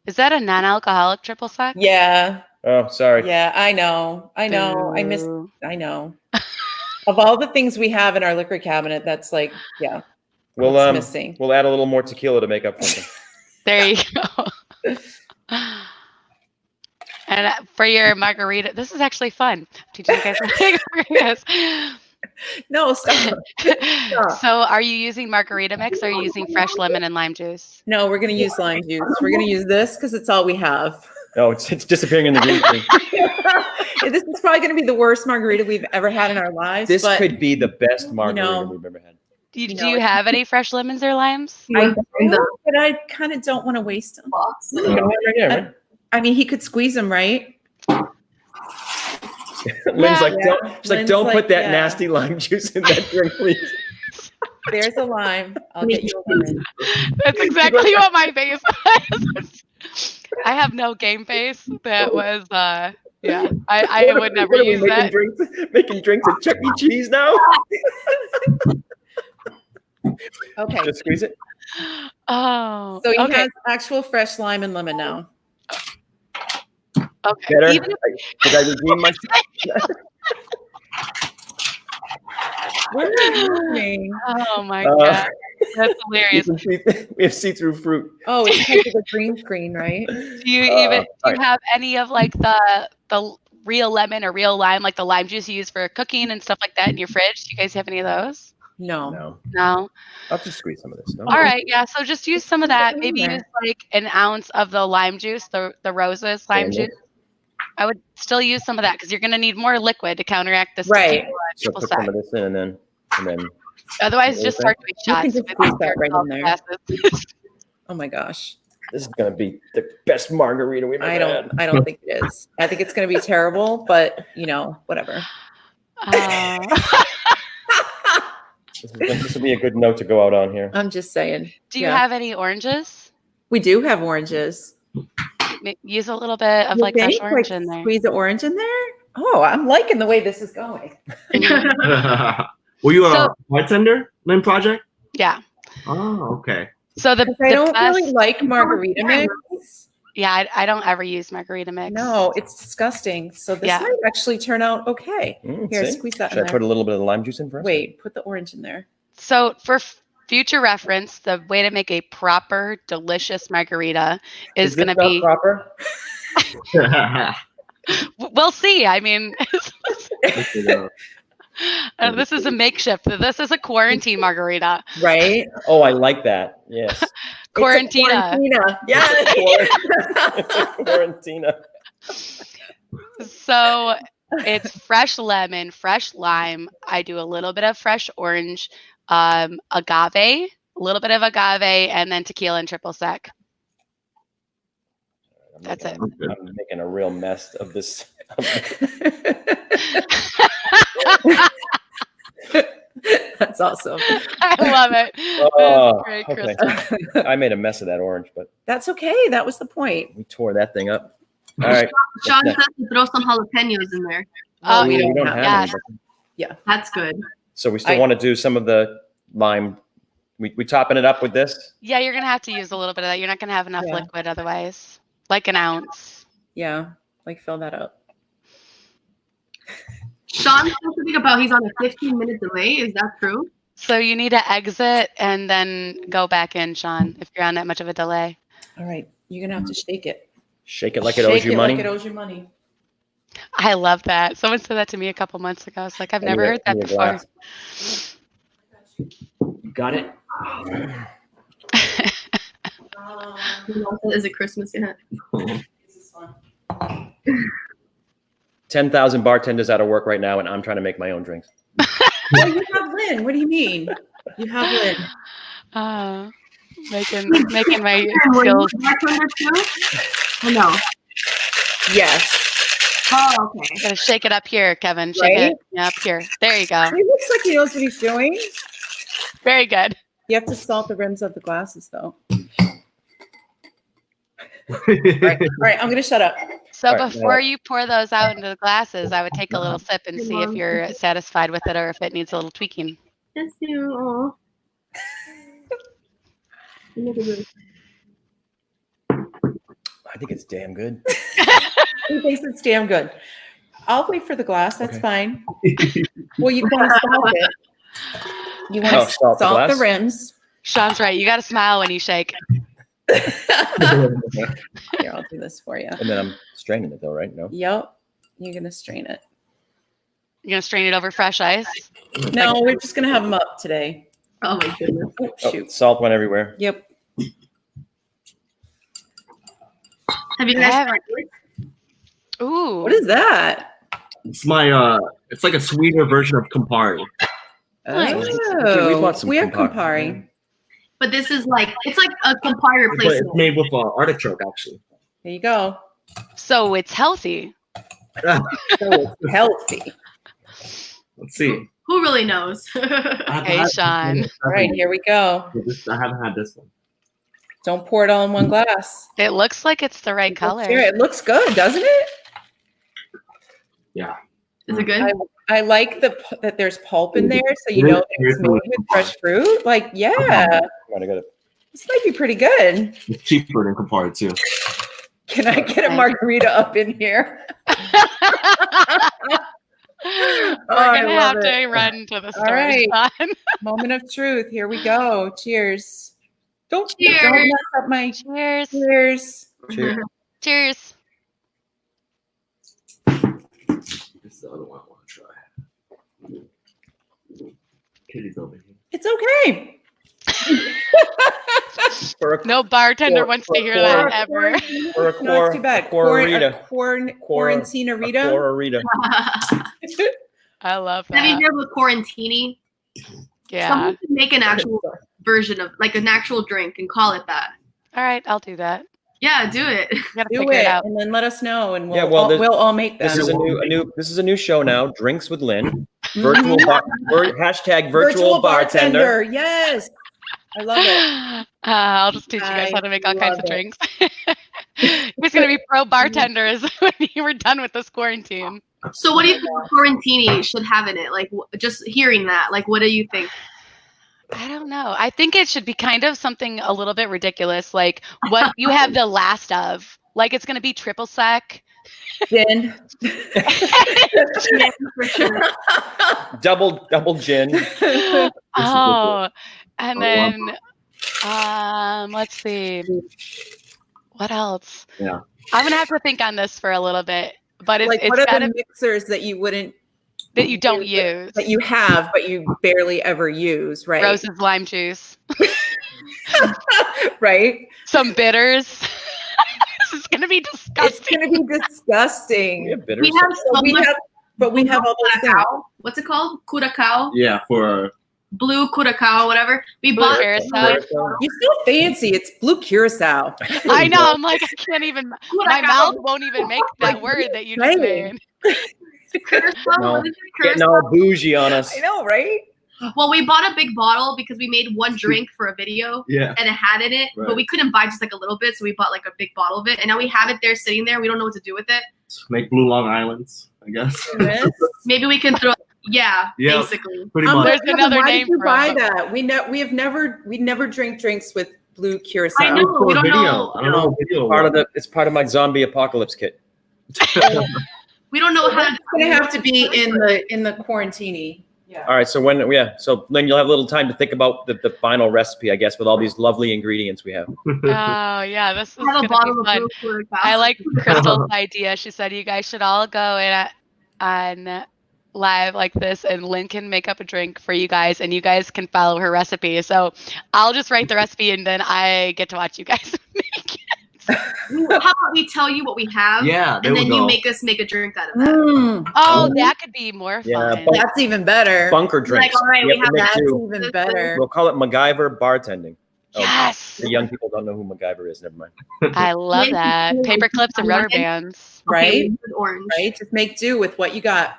Is that a non-alcoholic triple sec? Yeah. Oh, sorry. Yeah. I know. I know. Boo. I know. Of all the things we have in our liquor cabinet, that's like, yeah. We'll it's missing. we'll add a little more tequila to make up for it. There you go. And for your margarita, this is actually fun. Teaching you guys how to make margaritas. No, stop. So, are you using margarita mix or are you using fresh lemon and lime juice? No, we're going to use lime juice. We're going to use this because it's all we have. No, it's disappearing in the green screen. This is probably going to be the worst margarita we've ever had in our lives. This but could be the best margarita know, we've ever had. Do You do know, you have any fresh lemons or limes? I do, but I kind of don't want to waste them. You got one right here, right? I mean, he could squeeze them, right? Lynn's like, Yeah. don't. She's like, Lynn's don't like, put that yeah. nasty lime juice in that drink, please. There's a lime. I'll get you a lemon. That's exactly what my face was. I have no game face. That was yeah. I would never What are we use making that. making drinks at Chuck E. Cheese now? Okay. Just squeeze it. Oh, So he okay. has actual fresh lime and lemon now. Okay. Better. Even if- Did I redeem myself? What are you doing? oh my god, that's hilarious. We have see-through fruit. Oh, it's because of the green screen, right? Do you all right. have any of like the real lemon or real lime, like the lime juice you use for cooking and stuff like that in your fridge? Do you guys have any of those? No. No, No. I'll just squeeze some of this. No? All right, yeah. So just use some of that. in Maybe there. use like an ounce of the lime juice, the roses lime Damn it. juice. I would still use some of that because you're going to need more liquid to counteract this Right. tequila So triple put sec. some of this in, and then Otherwise, just start doing You can shots. just with squeeze that your right in salt there. glasses. Oh my gosh. this is gonna be the best margarita we've ever had. I don't think it is. I think it's gonna be terrible, but whatever. This will be a good note to go out on here. I'm just saying. Do you Yeah. have any oranges? We do have oranges. Use a little bit of You like fresh think? orange Like, in there. Squeeze the orange in there. Oh, I'm liking the way this is going. Mhm. Were you a So- bartender in project? Yeah. Oh, okay. So the, 'Cause I the don't best, really like margarita mix. yeah, I don't ever use margarita mix. No, it's disgusting. So this Yeah. might actually turn out okay. Here, See? squeeze that Should in I there. put a little bit of the lime juice in first? Wait, put the orange in there. So for future reference, the way to make a proper, delicious margarita is going to be. proper. We'll see. I mean, this is a makeshift. This is a quarantine margarita. Right? Oh, I like that. Yes. Quarantina. Quarantina. Yes. Quarantina. So it's fresh lemon, fresh lime. I do a little bit of fresh orange, agave, a little bit of agave, and then tequila and triple sec. That's it. I'm making a real mess of this. That's awesome. I love it. Oh, That's great, okay. Krista. I made a mess of that orange, but That's okay. That was the point. we tore that thing up. All right. Sean What's says to throw some jalapenos in there. Oh, we yeah. don't have Yeah. any, but- That's good. so we still I- want to do some of the lime. We topping it up with this. Yeah, you're gonna have to use a little bit of that. You're not gonna have enough Yeah. liquid otherwise. Like an ounce. Yeah. Like fill that up. Sean says something about he's on a 15-minute delay. Is that true? So you need to exit and then go back in, Sean, if you're on that much of a delay. All right. You're gonna have to shake it. Shake it like it Shake owes you money. like it owes you money. I love that. Someone said that to me a couple months ago. I was like, I've I never need a- heard that I need a before. glass. You got it. Is it Christmas yet? 10,000 bartenders out of work right now, and I'm trying to make my own drinks. Oh, you have Lynn. What do you mean? You have Lynn. Making my Were you skills. a bartender too? Oh, no. Yes. Oh, okay. Gotta shake it up here, Kevin. Shake Right? it up here. There you go. He looks like he knows what he's doing. Very good. You have to salt the rims of the glasses, though. All right, I'm gonna shut up. So All right, before now- you pour those out into the glasses, I would take a little sip and see if you're satisfied with it or if it needs a little tweaking. Yes, you. Oh. Look at this. I think it's damn good. He thinks it's damn good. I'll wait for the glass. That's Okay. fine. Well, you want to salt it. You want to Oh, salt the salt the glass? rims. Sean's right. You got to smile when you shake. Here, I'll do this for you. And then I'm straining it though, right? No. Yep. You're gonna strain it. You're going to strain it over fresh ice. No, we're just gonna have them up today. Oh my goodness. Oh, Oh, shoot. salt went everywhere. Yep. Have you I guys haven't- Ooh. What is that? It's my it's like a sweeter version of Campari. Nice. Oh, We want some we have Campari. Campari. But this is like it's like a Campari But it's replacement. made with artichoke actually. There you go. So it's healthy. So it's healthy. Let's see. Who really knows? I haven't Hey, had- Sean. All right, here we go. I haven't had this one. Don't pour it all in one glass. It looks like it's the right color. It looks good, doesn't it? Yeah. Is it good? I like that there's pulp in there, so you Here's- know that here's it's made the- with fresh fruit. Like, yeah, Gotta go. this might be pretty good. It's cheaper than Campari too. Can I get a margarita up in here? We're I gonna love have to it. run to the store. right. Son. Moment of truth. Here we go. Cheers. Don't Cheers. mess up my Cheers. cheers. Cheers. Cheers. This is the other one I want to try. Kitty's over here. It's okay. For a, No bartender For- wants for- to hear for- that ever. for a Not too bad. Quararita. Quarantina-rita. Quararita. I love Have you that. heard of Quarantini? Yeah. Someone should make an actual version of like an actual drink and call it that. All right, I'll do that. Yeah, do it. We gotta Do figure it it out. and then let us know, and we'll, Yeah, well, we'll all make them. This is a new show now. Drinks with Lynn. Virtual hashtag virtual bartender. Yes, I love it. I'll just teach you guys how to make all kinds love of it. drinks. Who's gonna be pro bartenders when you were done with this quarantine? So what do you think Quarantini should have in it? Like just hearing that, like what do you think? I don't know. I think it should be kind of something a little bit ridiculous, like what you have the last of. Like it's gonna be triple sec. Gin. For sure. Double gin. Oh, and then let's see. What else? Yeah. I'm gonna have to think on this for a little bit, but Like, it's what are gotta the mixers that you wouldn't, that you don't use. that you have, but you barely ever use, right? Rose's lime juice, Right? some bitters. This is gonna be It's disgusting. gonna be disgusting. Yeah, bitter. We have so But we much have, but we have all those things. curacao. What's it called? Curacao? Yeah, for Blue curacao, whatever. We Blue bought curacao. You're so fancy. It's blue curacao. I know. I'm like, I can't even. My curacao. mouth won't even make that word that you just Right. made. Curacao? No. What is it? Getting Curacao? all bougie on us. I know, right? Well, we bought a big bottle because we made one drink for a video yeah. and it had in it, Right. but we couldn't buy just like a little bit, so we bought like a big bottle of it, and now we have it there sitting there. We don't know what to do with it. Make Blue Long Islands, I guess. Yes. Maybe we can throw. Yeah, Yeah. basically. Pretty Um, much. There's another why name did you for buy it. that? We never drink drinks with blue curacao. I know. For we a don't video. know. I don't know what video. It's part of my zombie apocalypse kit. We don't know how. It's gonna have to be in the quarantini. Yeah. All right, so so Lynn, you'll have a little time to think about the final recipe, I guess, with all these lovely ingredients we have. Oh yeah, this is Have gonna a bottle be of fun. blue curacao. I like Crystal's idea. She said you guys should all go and on live like this, and Lynn can make up a drink for you guys, and you guys can follow her recipe. So I'll just write the recipe, and then I get to watch you guys make it. How about we tell you what we have? Yeah, there And we then go. you make us make a drink out of that. Mm, Oh, that could be more Yeah, fun. but- that's even better. Bunker drinks. Like, all right, We we have to have make That's two. even better. We'll call it MacGyver bartending. Oh, Yes, The young people don't know who MacGyver is. Never mind. I love that. Paper clips and rubber bands. Right? Okay, with orange. Right? Just make do with what you got.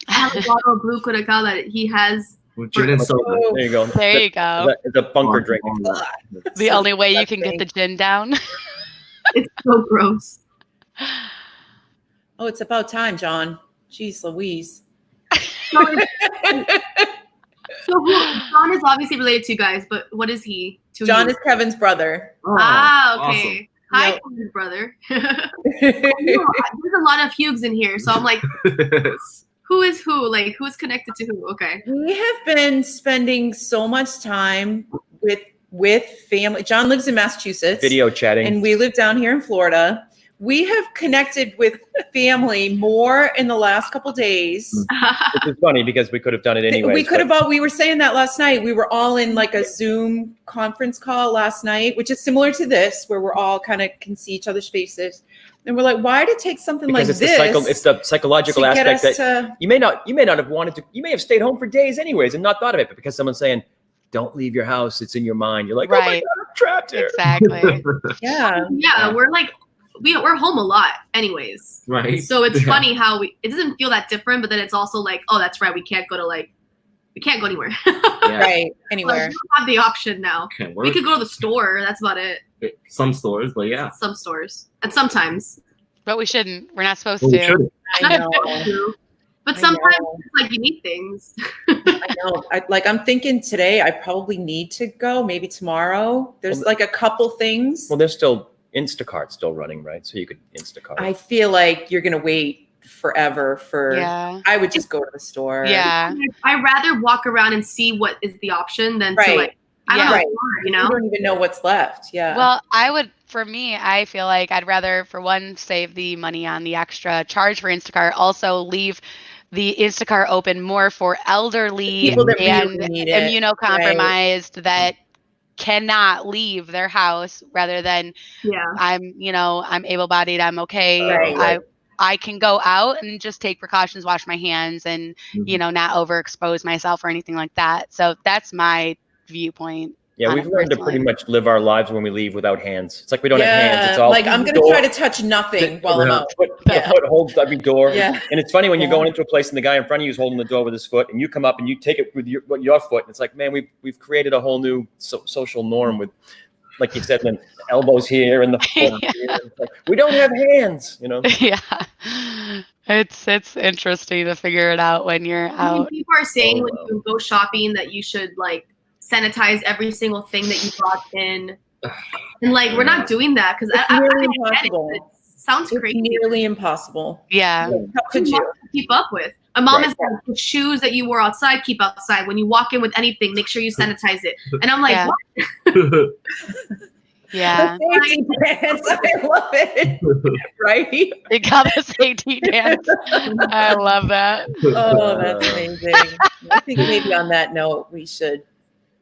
I have a bottle of blue curacao that he has. With gin and soda. There you go. There you go. It's a bunker drink. The only way you can get the gin down. It's so gross. Oh, it's about time, John. Jeez Louise. So John is obviously related to you guys, but what is he to John you? is Kevin's brother. Oh, Okay. Hi, Yep. Kevin's brother. There's a lot of Hughes in here, so I'm like, awesome. who is who? Like, who's connected to who? Okay. We have been spending so much time with family. John lives in Massachusetts. Video chatting. And we live down here in Florida. We have connected with family more in the last couple days. Which is funny because we could have done it anyway. We could have all, we were saying that last night. We were all in like a Zoom conference call last night, which is similar to this, where we're all kind of can see each other's faces. And we're like, why did it take something because like it's the psychological to get aspect us that to, you may not have wanted to. You may have stayed home for days anyways and not thought of it, but because someone's saying, "Don't leave your house," it's in your mind. You're like, "Oh my Right. god, I'm trapped here." Exactly. yeah. Yeah, we're like, we're home a lot anyways. Right. So it's Yeah. funny how it doesn't feel that different, but then it's also like, oh, that's right, we can't go to like We can't go anywhere. Yeah. Right. Like, Anywhere. we don't have the option now. Can't We work. could go to the store. That's about it. Some stores, but yeah. Some stores. And sometimes. But we shouldn't. We're not supposed Well, we to. shouldn't. I know. But I sometimes know. it's like you need things. I know. I'm thinking today I probably need to go, maybe tomorrow. There's Well, like a couple things. Well, there's still Instacart still running, right? So you could Instacart. I feel like you're going to wait forever for, Yeah. I would just go to the store. Yeah. I'd rather walk around and see what is the option than to Right. like, I don't Yeah. know, Right. you You know? don't even know what's left. Yeah. Well, for me, I feel like I'd rather, for one, save the money on the extra charge for Instacart, also leave the Instacart open more for elderly People that and really need it. immunocompromised that cannot leave their house rather than Yeah. I'm able-bodied, I'm okay. Right. I can go out and just take precautions, wash my hands and, not overexpose myself or anything like that. So that's my viewpoot. Yeah, on we've it learned to personally. pretty much live our lives when we leave without hands. It's like we don't have hands. It's Yeah. all Like I'm going to door. try to touch nothing while I'm out. The Yeah. foot holds every door. Yeah. And it's funny when you're Yeah. going into a place and the guy in front of you is holding the door with his foot, and you come up and you take it with your foot, and it's like, man, we've created a whole new social norm with, like you said, the elbows here and the foot here. It's like, we don't have hands, Yeah. It's interesting to figure it out when you're I mean, out. people are saying Oh, when wow. you go shopping that you should like sanitize every single thing that you brought in. And like, we're not doing that because It's nearly impossible. it sounds It's crazy. nearly impossible. Yeah. How could you? To keep up with. My mom Right. is like, the shoes that you wore outside, keep outside. When you walk in with anything, make sure you sanitize it. And I'm like, Yeah. what? Yeah. The safety pants. I love it. Right? They got the safety dance. I love that. Oh, that's amazing. I think maybe on that note, we should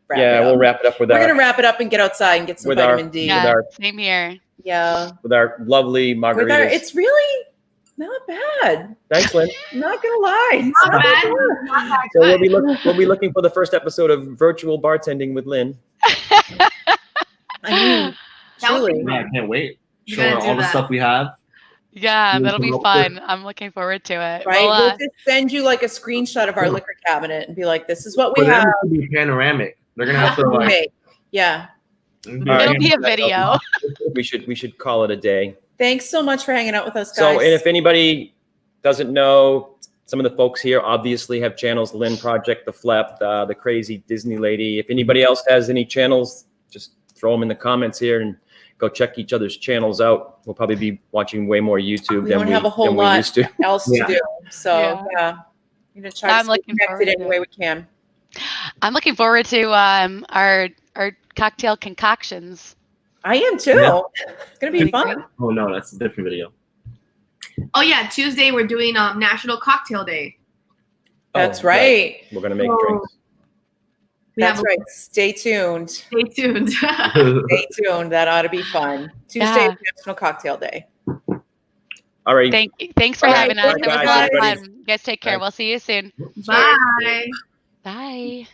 wrap Yeah, it up. we'll wrap it up with We're our going to wrap it up and get outside and get some With our- vitamin D. Yeah. our- Same here. Yeah. with our lovely With our, margaritas. it's really not bad. Thanks, Lynn. I'm not going to lie. Not bad. Not that So good. we'll be looking for the first episode of Virtual Bartending with Lynn. I mean, That would be truly. Yeah, I can't wait. You Showing gotta do all the that. stuff we have. Yeah, You that'll be come up fun. I'm looking forward to it. Right? Well, We'll just send you like a screenshot of our liquor cabinet and be like, this is what we For them, have. it could be panoramic. They're gonna have to We like. make. Yeah. it'll be a video. We should call it a day. Thanks so much for hanging out with us, guys. So, and if anybody doesn't know, some of the folks here obviously have channels: Lynn Project, the Flep, the Crazy Disney Lady. If anybody else has any channels, just throw them in the comments here and go check each other's channels out. We'll probably be watching way more YouTube We than don't have a whole than we lot. used to. else Yeah. to do. So Yeah. yeah. We're gonna try I'm to stay looking forward connected to any way it. we can. I'm looking forward to our cocktail concoctions. I am too. Yeah. It's gonna be Really fun. great. Oh no, that's a different video. Oh yeah, Tuesday we're doing National Cocktail Day. That's Oh, right. We're gonna make Oh. drinks. We That's have right. Stay tuned. Stay tuned. Stay tuned. That ought to be fun. Tuesday Yeah. is National Cocktail Day. All right. Thanks for All right, having us. thank It was you, a lot of guys. fun. You guys take care. Thanks. We'll see you soon. Bye. Bye.